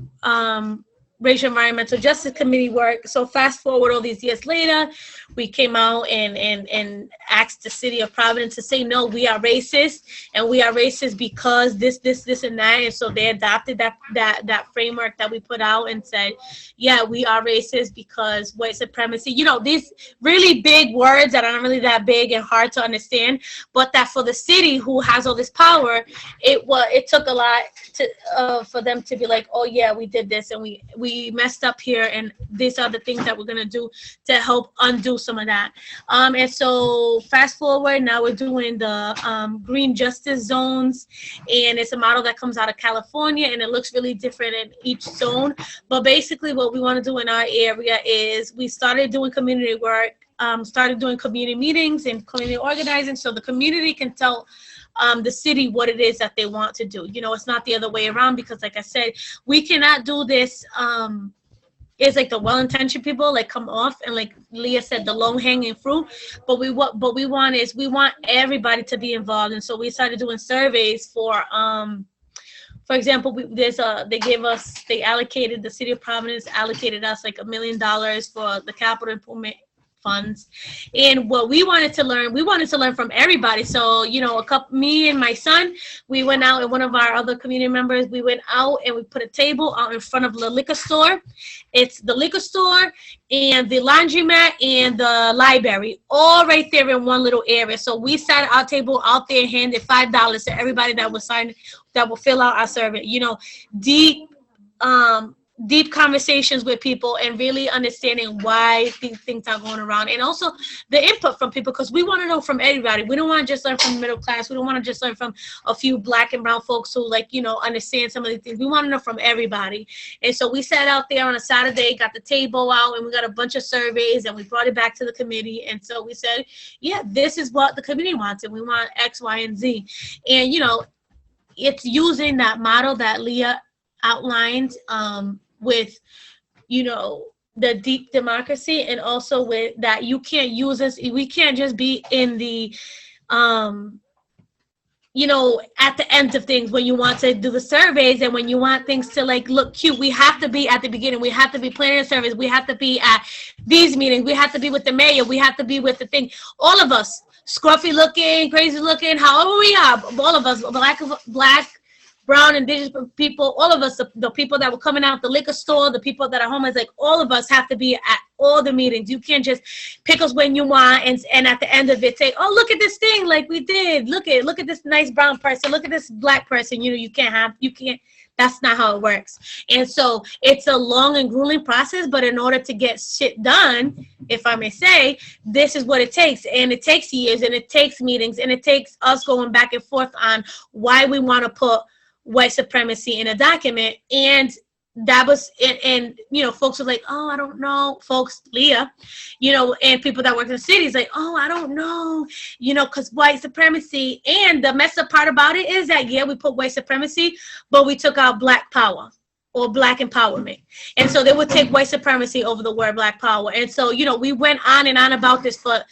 Racial Environmental Justice Committee work. So fast forward all these years later, we came out and asked the city of Providence to say, no, we are racist, and we are racist because this, and that. And so they adopted that framework that we put out and said, yeah, we are racist because white supremacy, these really big words that aren't really that big and hard to understand, but that for the city who has all this power, it took a lot for them to be like, oh yeah, we did this, and we messed up here, and these are the things that we're going to do to help undo some of that. And so fast forward, now we're doing the green justice zones, and it's a model that comes out of California, and it looks really different in each zone. But basically what we want to do in our area is we started doing community work, started doing community meetings and community organizing, so the community can tell the city what it is that they want to do. It's not the other way around, because like I said, we cannot do this. It's the well-intentioned people come off, and like Leah said, the low-hanging fruit. But we want everybody to be involved, and so we started doing surveys for example, the city of Providence allocated us $1 million for the capital improvement funds. And what we wanted to learn from everybody. So, me and my son, we went out, and one of our other community members, we went out and we put a table out in front of the liquor store. It's the liquor store and the laundromat and the library, all right there in one little area. So we sat our table out there and handed $5 to everybody that was signed, that will fill out our survey. Deep conversations with people and really understanding why these things are going around, and also the input from people, because we want to know from everybody. We don't want to just learn from the middle class. We don't want to just learn from a few Black and brown folks who understand some of these things. We want to know from everybody. And so we sat out there on a Saturday, got the table out, and we got a bunch of surveys, and we brought it back to the committee. And so we said, yeah, this is what the community wants, and we want X, Y, and Z. And it's using that model that Leah outlined, with the deep democracy, and also with that you can't use us, we can't just be in the at the end of things when you want to do the surveys and when you want things to look cute. We have to be at the beginning. We have to be planning a service. We have to be at these meetings. We have to be with the mayor. We have to be with the thing. All of us, scruffy looking, crazy looking, however we are, all of us, black, brown, indigenous people, all of us, the people that were coming out the liquor store, the people that are homeless, all of us have to be at all the meetings. You can't just pick us when you want and at the end of it say, oh, look at this thing we did. Look at this nice brown person. Look at this Black person. You can't. That's not how it works. And so it's a long and grueling process, but in order to get shit done, if I may say, this is what it takes. And it takes years, and it takes meetings, and it takes us going back and forth on why we want to put white supremacy in a document. And that was and folks were like, oh, I don't know, folks, Leah, and people that work in the cities oh, I don't know, because white supremacy. And the messed up part about it is that, yeah, we put white supremacy, but we took out Black power or Black empowerment. And so they would take white supremacy over the word Black power. And so we went on and on about this for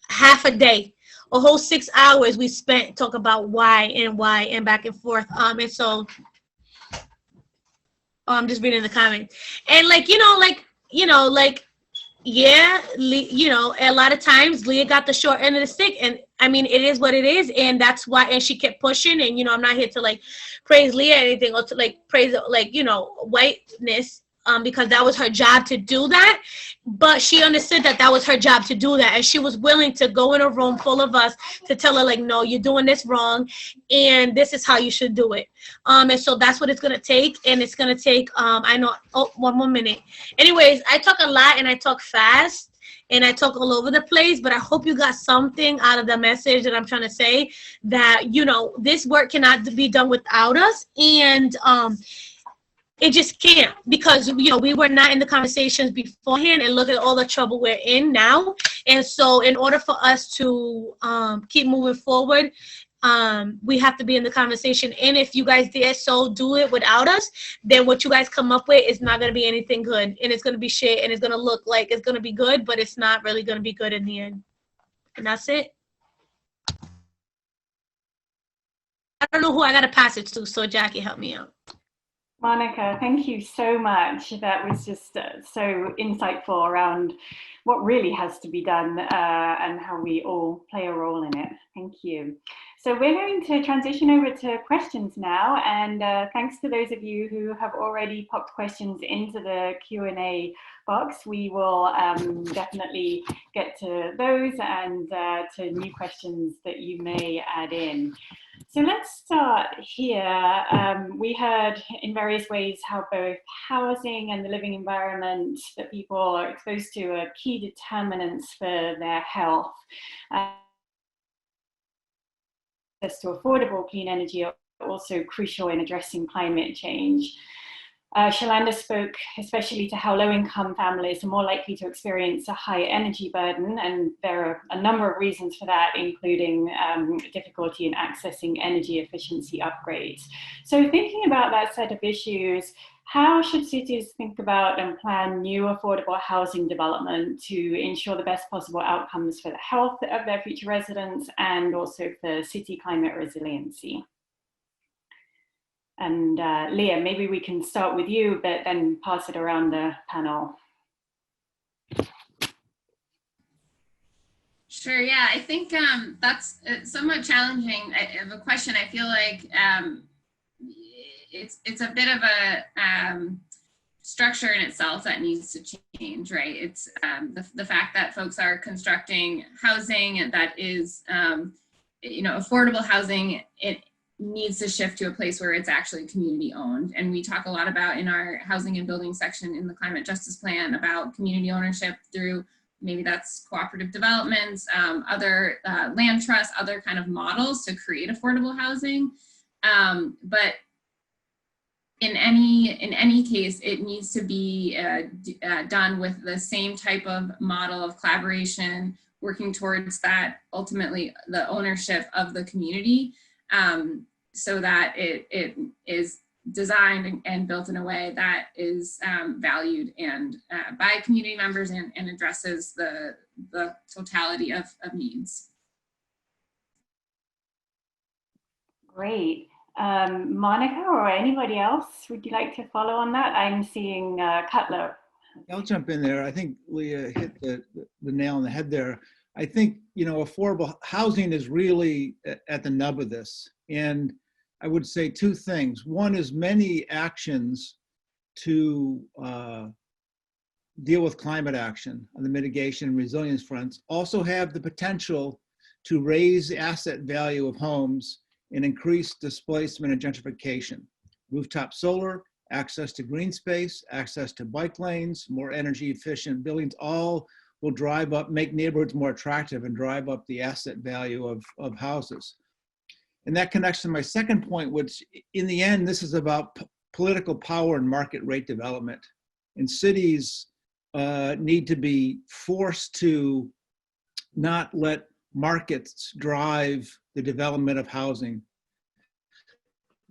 half a day. A whole 6 hours we spent talk about why and back and forth. And so, I'm just reading the comments. And yeah, a lot of times Leah got the short end of the stick, and I mean, it is what it is, and that's why. And she kept pushing, and I'm not here to praise Leah or anything, or to praise whiteness. because that was her job to do that. But she understood that that was her job to do that. And she was willing to go in a room full of us to tell her, like, no, you're doing this wrong. And this is how you should do it. And so that's what it's going to take. And it's going to take, I know, one more minute. Anyways, I talk a lot and I talk fast and I talk all over the place, but I hope you got something out of the message that I'm trying to say, that, you know, this work cannot be done without us. And, it just can't, because, you know, we were not in the conversations beforehand, and look at all the trouble we're in now. And so in order for us to keep moving forward, we have to be in the conversation. And if you guys dare so do it without us, then what you guys come up with is not going to be anything good. And it's going to be shit, and it's going to look like it's going to be good, but it's not really going to be good in the end. And that's it. I don't know who I got to pass it to, so Jackie, help me out. Monica, thank you so much. That was just so insightful around what really has to be done and how we all play a role in it. Thank you. So we're going to transition over to questions now, and thanks to those of you who have already popped questions into the Q&A box. We will definitely get to those and to new questions that you may add in. So let's start here. We heard in various ways how both housing and the living environment that people are exposed to are key determinants for their health. Access to affordable clean energy are also crucial in addressing climate change. Shalanda spoke especially to how low-income families are more likely to experience a high energy burden, and there are a number of reasons for that, including difficulty in accessing energy efficiency upgrades. So thinking about that set of issues, how should cities think about and plan new affordable housing development to ensure the best possible outcomes for the health of their future residents and also for city climate resiliency? And Leah, maybe we can start with you, but then pass it around the panel. Sure, yeah, I think that's somewhat challenging of a question. I feel like it's a bit of a structure in itself that needs to change, right? It's the fact that folks are constructing housing that is, you know, affordable housing. It needs to shift to a place where it's actually community owned. And we talk a lot about in our housing and building section in the climate justice plan about community ownership through, maybe that's cooperative developments, other land trusts, other kind of models to create affordable housing. But in any case, it needs to be done with the same type of model of collaboration, working towards that, ultimately the ownership of the community, so that it is designed and built in a way that is valued and by community members and addresses the totality of needs. Great. Monica or anybody else, would you like to follow on that? I'm seeing Cutler. I'll jump in there. I think Leah hit the nail on the head there. I think, you know, affordable housing is really at the nub of this. And I would say two things. One is many actions to deal with climate action on the mitigation and resilience fronts also have the potential to raise the asset value of homes and increase displacement and gentrification. Rooftop solar, access to green space, access to bike lanes, more energy efficient buildings, all will drive up, make neighborhoods more attractive and drive up the asset value of houses. And that connects to my second point, which in the end, this is about political power and market rate development. And cities need to be forced to not let markets drive the development of housing.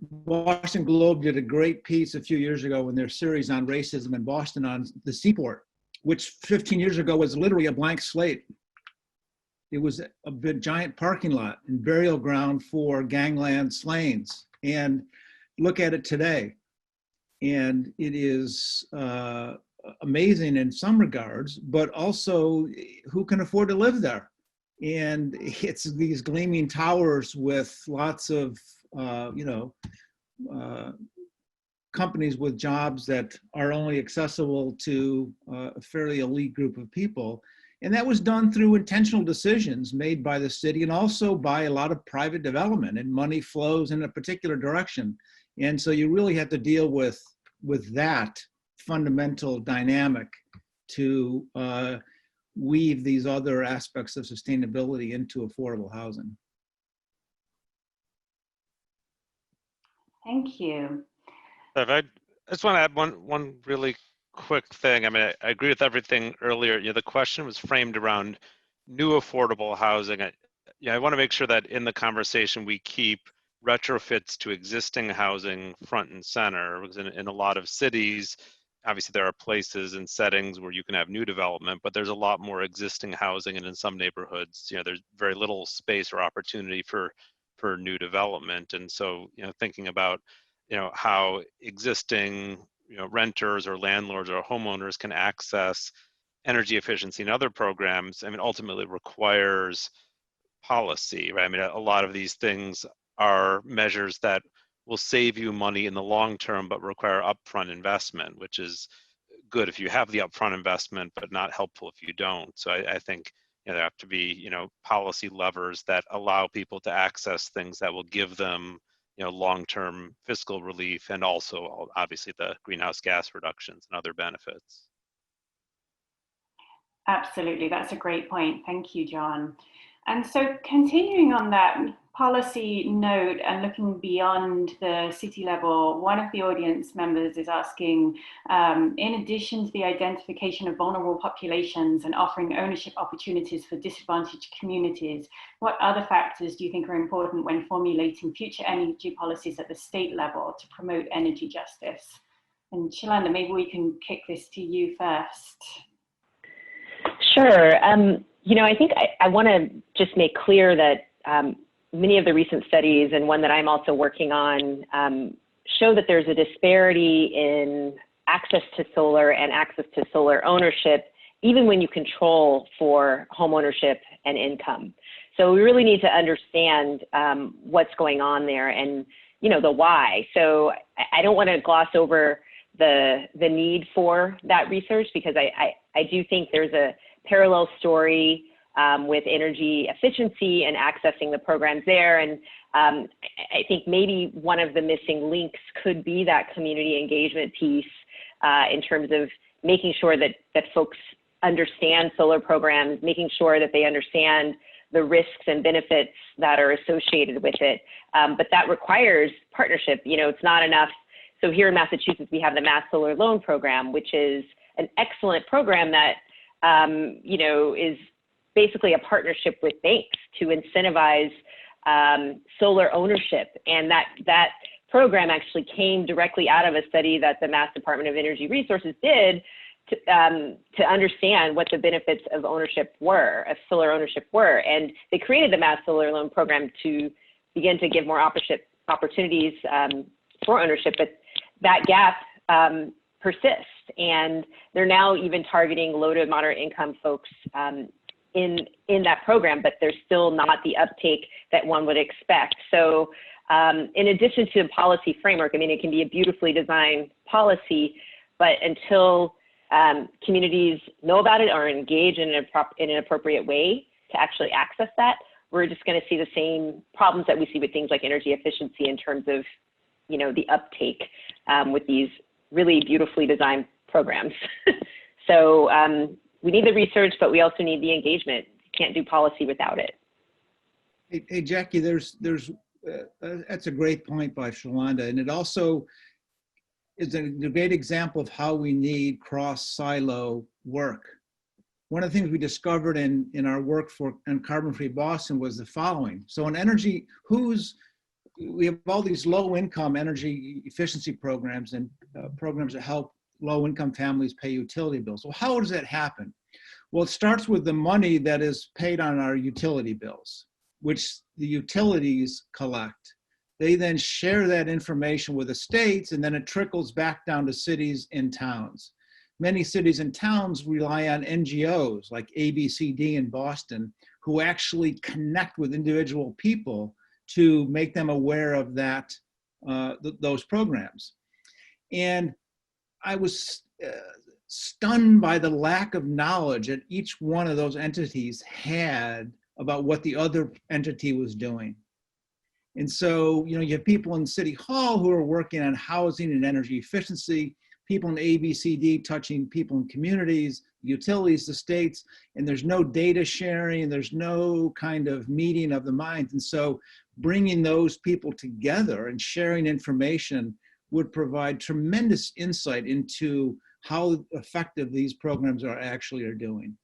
Boston Globe did a great piece a few years ago in their series on racism in Boston on the Seaport, which 15 years ago was literally a blank slate. It was a big giant parking lot and burial ground for gangland slayings. And look at it today. And it is amazing in some regards, but also who can afford to live there? And it's these gleaming towers with lots of, companies with jobs that are only accessible to a fairly elite group of people. And that was done through intentional decisions made by the city and also by a lot of private development, and money flows in a particular direction. And so you really have to deal with that fundamental dynamic to weave these other aspects of sustainability into affordable housing. Thank you. I just want to add one really quick thing. I mean, I agree with everything earlier. You know, the question was framed around new affordable housing. I want to make sure that in the conversation we keep retrofits to existing housing front and center, because in a lot of cities, obviously there are places and settings where you can have new development, but there's a lot more existing housing, and in some neighborhoods, you know, there's very little space or opportunity for new development. And so, you know, thinking about, you know, how existing, you know, renters or landlords or homeowners can access energy efficiency and other programs, I mean, ultimately requires policy, right? I mean, a lot of these things are measures that will save you money in the long term, but require upfront investment, which is good if you have the upfront investment, but not helpful if you don't. So I think, you know, there have to be, you know, policy levers that allow people to access things that will give them, you know, long-term fiscal relief, and also obviously the greenhouse gas reductions and other benefits. Absolutely, that's a great point. Thank you, John. And so continuing on that policy note and looking beyond the city level, one of the audience members is asking, in addition to the identification of vulnerable populations and offering ownership opportunities for disadvantaged communities, what other factors do you think are important when formulating future energy policies at the state level to promote energy justice? And Shalanda, maybe we can kick this to you first. Sure. You know, I think I want to just make clear that many of the recent studies, and one that I'm also working on, show that there's a disparity in access to solar and access to solar ownership, even when you control for home ownership and income. So we really need to understand what's going on there and, you know, the why. So I don't want to gloss over the need for that research, because I do think there's a parallel story with energy efficiency and accessing the programs there. And I think maybe one of the missing links could be that community engagement piece in terms of making sure that folks understand solar programs, making sure that they understand the risks and benefits that are associated with it. But that requires partnership. You know, it's not enough. So here in Massachusetts, we have the Mass Solar Loan Program, which is an excellent program that you know, is basically a partnership with banks to incentivize solar ownership. And that program actually came directly out of a study that the Mass Department of Energy Resources did to understand what the benefits of ownership were, of solar ownership were. And they created the Mass Solar Loan Program to begin to give more opportunities for ownership, but that gap persists. And they're now even targeting low to moderate income folks in that program, but there's still not the uptake that one would expect. So in addition to the policy framework, I mean, it can be a beautifully designed policy, but until communities know about it or engage in an appropriate way to actually access that, we're just going to see the same problems that we see with things like energy efficiency in terms of, you know, the uptake with these really beautifully designed programs. So we need the research, but we also need the engagement. You can't do policy without it. Hey Jackie, that's a great point by Shalanda, and it also is a great example of how we need cross-silo work. One of the things we discovered in our work on Carbon-Free Boston was the following. So in energy, we have all these low-income energy efficiency programs and programs that help low-income families pay utility bills. Well, how does that happen? Well, it starts with the money that is paid on our utility bills, which the utilities collect. They then share that information with the states, and then it trickles back down to cities and towns. Many cities and towns rely on NGOs like ABCD in Boston, who actually connect with individual people to make them aware of those programs. And I was stunned by the lack of knowledge that each one of those entities had about what the other entity was doing. And so, you have people in City Hall who are working on housing and energy efficiency, people in ABCD touching people in communities, utilities, the states, and there's no data sharing, there's no kind of meeting of the minds. And so bringing those people together and sharing information would provide tremendous insight into how effective these programs are doing.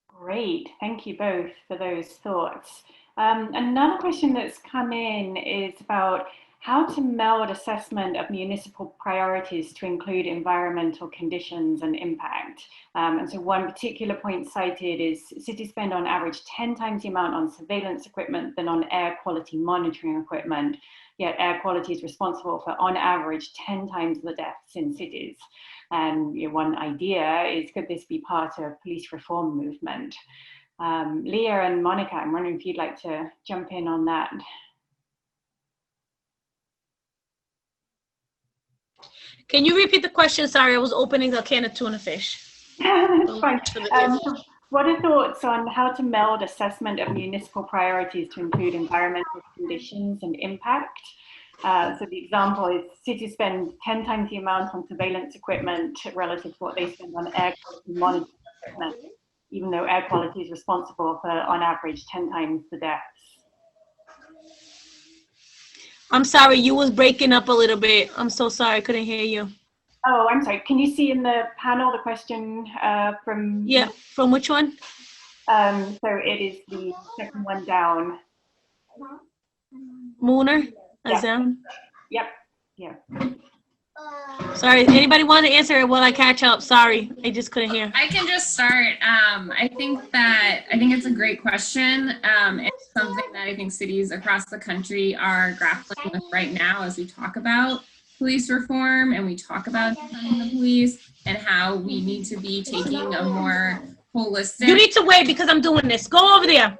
Great, thank you both for those thoughts. Another question that's come in is about how to meld assessment of municipal priorities to include environmental conditions and impact. And so one particular point cited is cities spend on average 10 times the amount on surveillance equipment than on air quality monitoring equipment, yet air quality is responsible for on average 10 times the deaths in cities. And one idea is, could this be part of a police reform movement? Leah and Monica, I'm wondering if you'd like to jump in on that. Can you repeat the question? Sorry, I was opening a can of tuna fish. That's fine. What are thoughts on how to meld assessment of municipal priorities to include environmental conditions and impact? So the example is cities spend 10 times the amount on surveillance equipment relative to what they spend on air quality monitoring equipment, even though air quality is responsible for, on average, 10 times the deaths. I'm sorry, you was breaking up a little bit. I'm so sorry, I couldn't hear you. Oh, I'm sorry. Can you see in the panel the question from? Yeah, from which one? So it is the second one down. Mooner? Yeah. Azam? Yep. Yeah. Sorry, anybody want to answer it while I catch up? Sorry, I just couldn't hear. I can just start. I think it's a great question. It's something that I think cities across the country are grappling with right now as we talk about police reform and we talk about defunding the police and how we need to be taking a more holistic. You need to wait because I'm doing this. Go over there.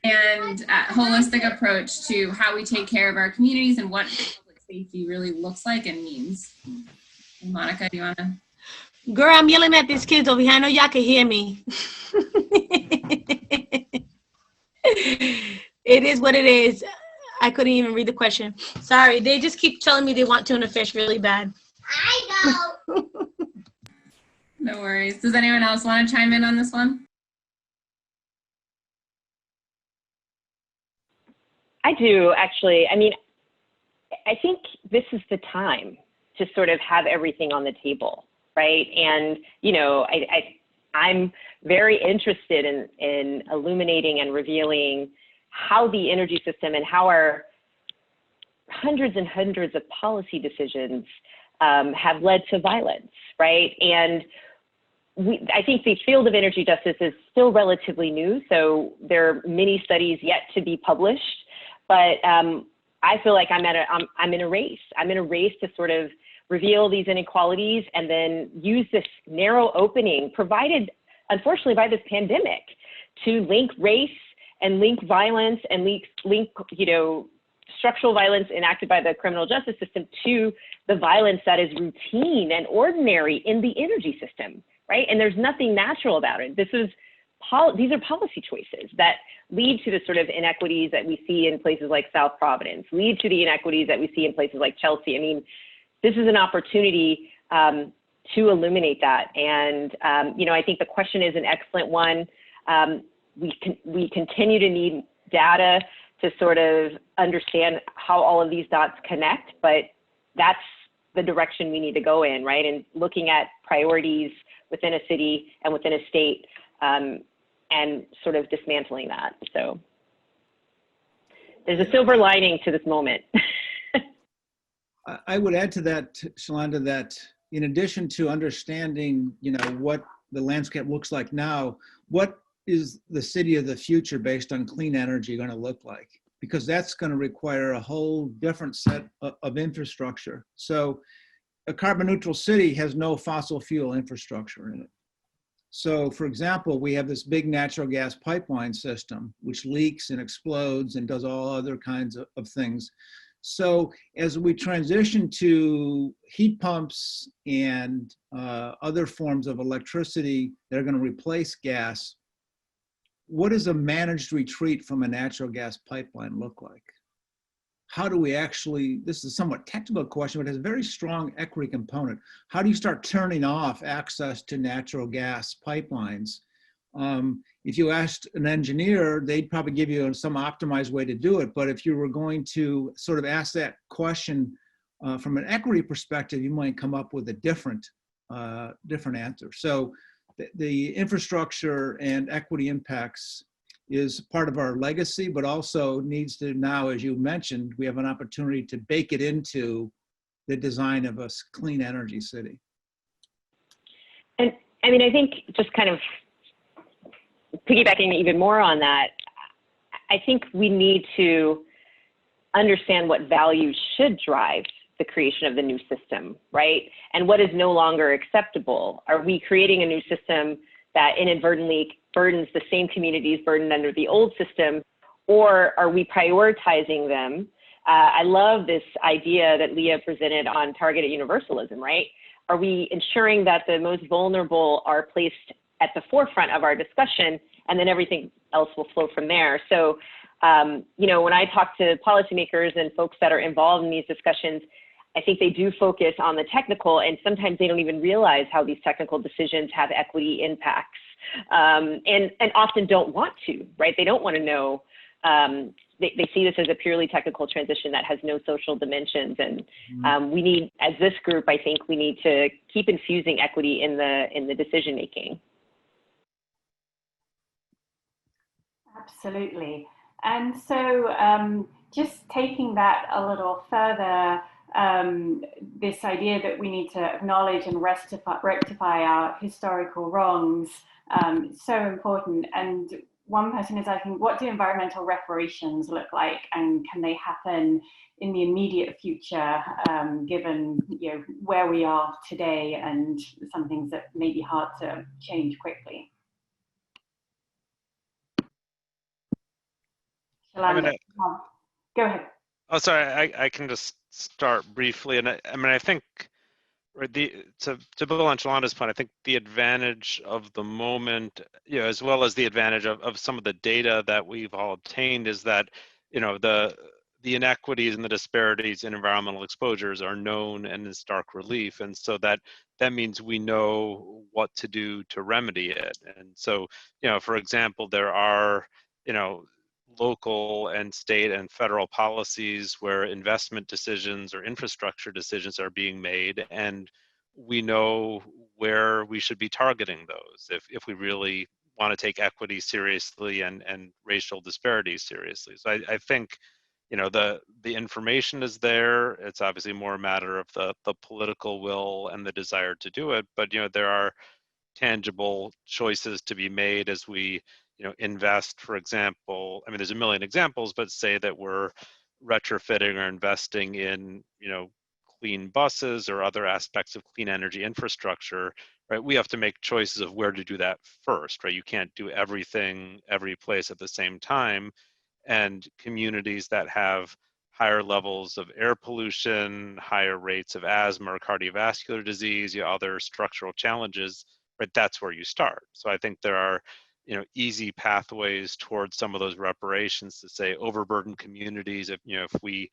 And holistic approach to how we take care of our communities and what public safety really looks like and means. And Monica, do you want to? Girl, I'm yelling at these kids over here. I know y'all can hear me. It is what it is. I couldn't even read the question. Sorry, they just keep telling me they want tuna fish really bad. I know. No worries. Does anyone else want to chime in on this one? I do, actually. I mean, I think this is the time to sort of have everything on the table, right? And, I'm very interested in illuminating and revealing how the energy system and how our hundreds and hundreds of policy decisions have led to violence, right? And I think the field of energy justice is still relatively new, so there are many studies yet to be published. But I feel like I'm in a race. I'm in a race to sort of reveal these inequalities and then use this narrow opening provided, unfortunately, by this pandemic to link race and link violence and link structural violence enacted by the criminal justice system to the violence that is routine and ordinary in the energy system, right? And there's nothing natural about it. These are policy choices that lead to the sort of inequities that we see in places like South Providence, lead to the inequities that we see in places like Chelsea. I mean, this is an opportunity to illuminate that. And, I think the question is an excellent one. We continue to need data to sort of understand how all of these dots connect, but that's the direction we need to go in, right? And looking at priorities within a city and within a state, and sort of dismantling that. So there's a silver lining to this moment. I would add to that, Shalonda, that in addition to understanding, what the landscape looks like now, what is the city of the future based on clean energy going to look like? Because that's going to require a whole different set of infrastructure. So a carbon neutral city has no fossil fuel infrastructure in it. So for example, we have this big natural gas pipeline system, which leaks and explodes and does all other kinds of things. So as we transition to heat pumps and other forms of electricity that are going to replace gas, what does a managed retreat from a natural gas pipeline look like? How do we actually, this is a somewhat technical question, but it has a very strong equity component. How do you start turning off access to natural gas pipelines? If you asked an engineer, they'd probably give you some optimized way to do it. But if you were going to sort of ask that question from an equity perspective, you might come up with a different answer. So the infrastructure and equity impacts is part of our legacy, but also needs to now, as you mentioned, we have an opportunity to bake it into the design of a clean energy city. And I mean, I think just kind of piggybacking even more on that, I think we need to understand what values should drive the creation of the new system, right? And what is no longer acceptable? Are we creating a new system that inadvertently burdens the same communities burdened under the old system, or are we prioritizing them? I love this idea that Leah presented on targeted universalism, right? Are we ensuring that the most vulnerable are placed at the forefront of our discussion, and then everything else will flow from there? So, you know, when I talk to policymakers and folks that are involved in these discussions, I think they do focus on the technical, and sometimes they don't even realize how these technical decisions have equity impacts, and often don't want to, right? They don't want to know. They see this as a purely technical transition that has no social dimensions, and we need, as this group, I think we need to keep infusing equity in the decision making. Absolutely. And so just taking that a little further, this idea that we need to acknowledge and rectify our historical wrongs, so important. And one person is asking, what do environmental reparations look like, and can they happen in the immediate future, given where we are today and some things that may be hard to change quickly? Go ahead. Oh, sorry, I can just start briefly. And I think, right, to build on Sholanda's point, I think the advantage of the moment, as well as the advantage of some of the data that we've all obtained, is that, the inequities and the disparities in environmental exposures are known and in stark relief. And so that means we know what to do to remedy it. And so, for example, there are, local and state and federal policies where investment decisions or infrastructure decisions are being made, and we know where we should be targeting those if we really want to take equity seriously and racial disparities seriously. So I think, the information is there. It's obviously more a matter of the political will and the desire to do it, but there are tangible choices to be made as we invest. For example, I mean, there's a million examples, but say that we're retrofitting or investing in, clean buses or other aspects of clean energy infrastructure, right? We have to make choices of where to do that first, right? You can't do everything, every place at the same time. And communities that have higher levels of air pollution, higher rates of asthma or cardiovascular disease, other structural challenges, right? That's where you start. So I think there are easy pathways towards some of those reparations to say overburdened communities. If we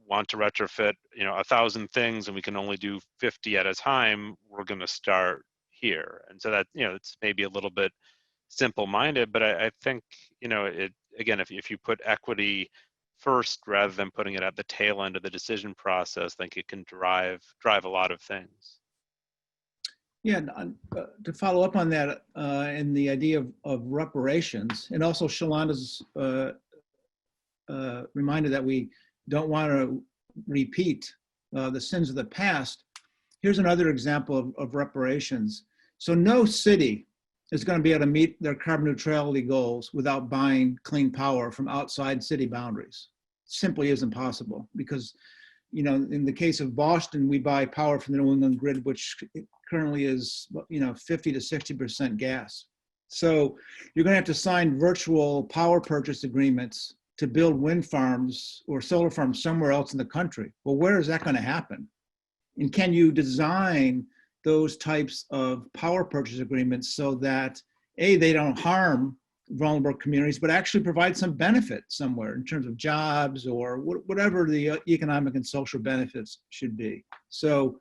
want to retrofit 1,000 things and we can only do 50 at a time, we're going to start here. And so that it's maybe a little bit simple-minded, but I think it again, if you put equity first rather than putting it at the tail end of the decision process, I think it can drive a lot of things. Yeah, to follow up on that and the idea of reparations, and also Sholanda's reminder that we don't want to repeat the sins of the past. Here's another example of reparations. So no city is going to be able to meet their carbon neutrality goals without buying clean power from outside city boundaries. Simply isn't possible because, in the case of Boston, we buy power from the New England grid, which currently is, 50 to 60% gas. So you're going to have to sign virtual power purchase agreements to build wind farms or solar farms somewhere else in the country. Well, where is that going to happen? And can you design those types of power purchase agreements so that, A, they don't harm vulnerable communities, but actually provide some benefit somewhere in terms of jobs or whatever the economic and social benefits should be. So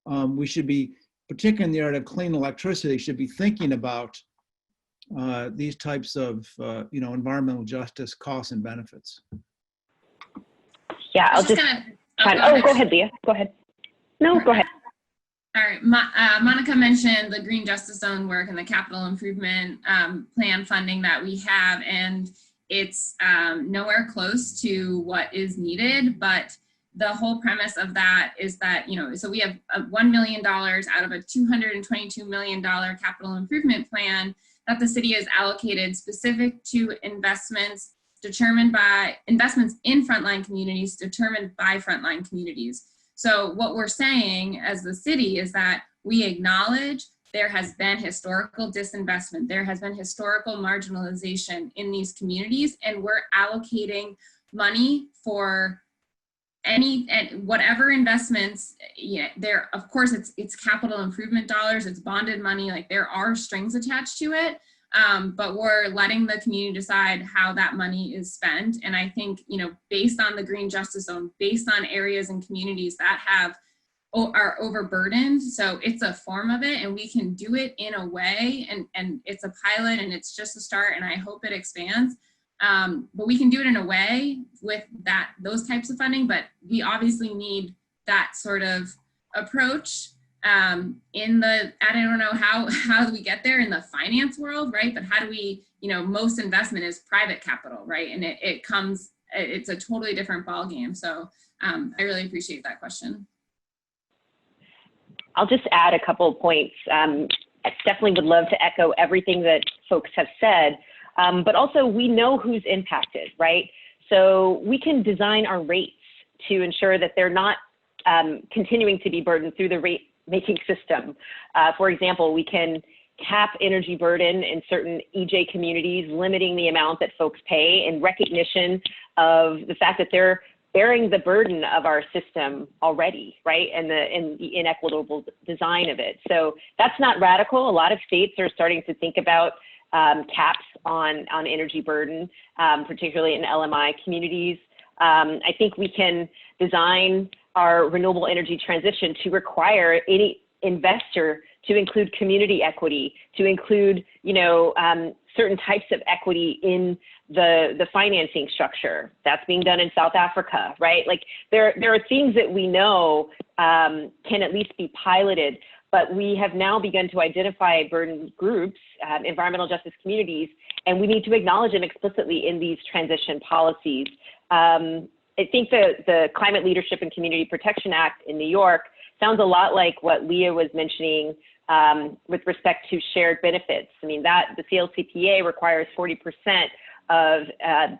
we should be, particularly in the area of clean electricity, should be thinking about these types of environmental justice costs and benefits. Yeah, I'll just go ahead, Leah. Go ahead. No, go ahead. All right, Monica mentioned the Green Justice Zone work and the capital improvement plan funding that we have, and it's nowhere close to what is needed, but the whole premise of that is that, so we have $1 million out of a $222 million capital improvement plan that the city has allocated specific to investments in frontline communities determined by frontline communities. So what we're saying as the city is that we acknowledge there has been historical disinvestment, there has been historical marginalization in these communities, and we're allocating money for whatever investments. There, of course, it's capital improvement dollars, it's bonded money, like there are strings attached to it, but we're letting the community decide how that money is spent. And I think, based on the Green Justice Zone, based on areas and communities that are overburdened, so it's a form of it, and we can do it in a way, and it's a pilot, and it's just a start, and I hope it expands. But we can do it in a way with those types of funding, but we obviously need that sort of approach I don't know how do we get there in the finance world, right? But how do we, most investment is private capital, right? And it's a totally different ballgame. So I really appreciate that question. I'll just add a couple of points. I definitely would love to echo everything that folks have said, but also we know who's impacted, right? So we can design our rates to ensure that they're not continuing to be burdened through the rate-making system. For example, we can cap energy burden in certain EJ communities, limiting the amount that folks pay in recognition of the fact that they're bearing the burden of our system already, right? And the inequitable design of it. So that's not radical. A lot of states are starting to think about caps on energy burden, particularly in LMI communities. I think we can design our renewable energy transition to require any investor to include community equity, to include, certain types of equity in the financing structure. That's being done in South Africa, right? Like there are things that we know can at least be piloted, but we have now begun to identify burden groups, environmental justice communities, and we need to acknowledge them explicitly in these transition policies. I think the Climate Leadership and Community Protection Act in New York sounds a lot like what Leah was mentioning with respect to shared benefits. I mean, the CLCPA requires 40% of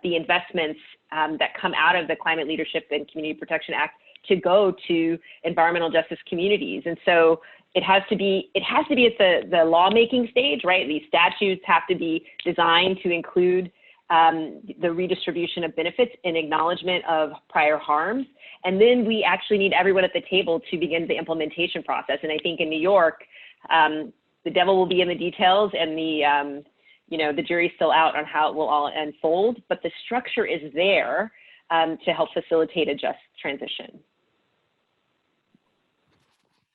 the investments that come out of the Climate Leadership and Community Protection Act to go to environmental justice communities. And so it has to be at the lawmaking stage, right? These statutes have to be designed to include the redistribution of benefits in acknowledgement of prior harms. And then we actually need everyone at the table to begin the implementation process. And I think in New York, the devil will be in the details, and the jury's still out on how it will all unfold, but the structure is there to help facilitate a just transition.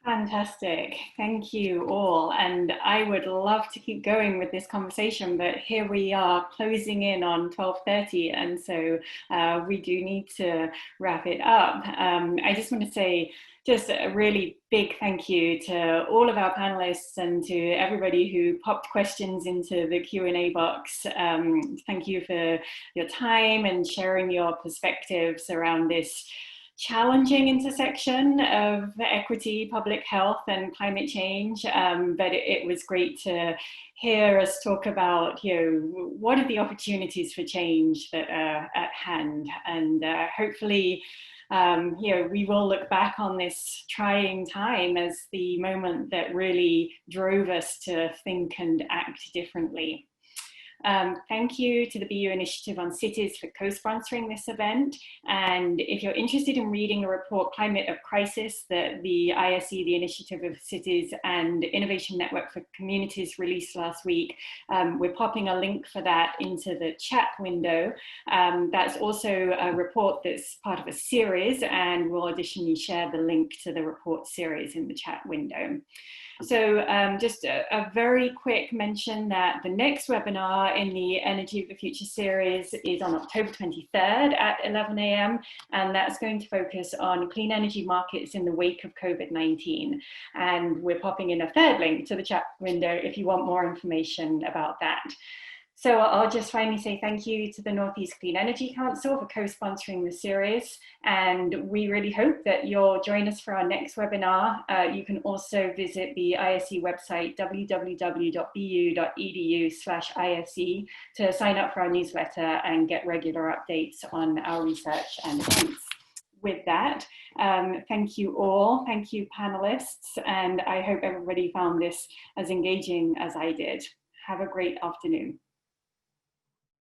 Fantastic. Thank you all. And I would love to keep going with this conversation, but here we are closing in on 12:30. And so we do need to wrap it up. I just want to say just a really big thank you to all of our panelists and to everybody who popped questions into the Q&A box. Thank you for your time and sharing your perspectives around this challenging intersection of equity, public health, and climate change. But it was great to hear us talk about, what are the opportunities for change that are at hand, and hopefully we will look back on this trying time as the moment that really drove us to think and act differently. Thank you to the BU Initiative on Cities for co-sponsoring this event. And if you're interested in reading the report Climate of Crisis that the ISE, the Initiative of Cities and Innovation Network for Communities released last week, we're popping a link for that into the chat window. That's also a report that's part of a series, and we'll additionally share the link to the report series in the chat window. So just a very quick mention that the next webinar in the Energy of the Future series is on October 23rd at 11 a.m. And that's going to focus on clean energy markets in the wake of COVID-19. And we're popping in a third link to the chat window if you want more information about that. So I'll just finally say thank you to the Northeast Clean Energy Council for co-sponsoring the series. And we really hope that you'll join us for our next webinar. You can also visit the ISE website, www.bu.edu/ISE, to sign up for our newsletter and get regular updates on our research and events. With that, thank you all. Thank you, panelists. And I hope everybody found this as engaging as I did. Have a great afternoon.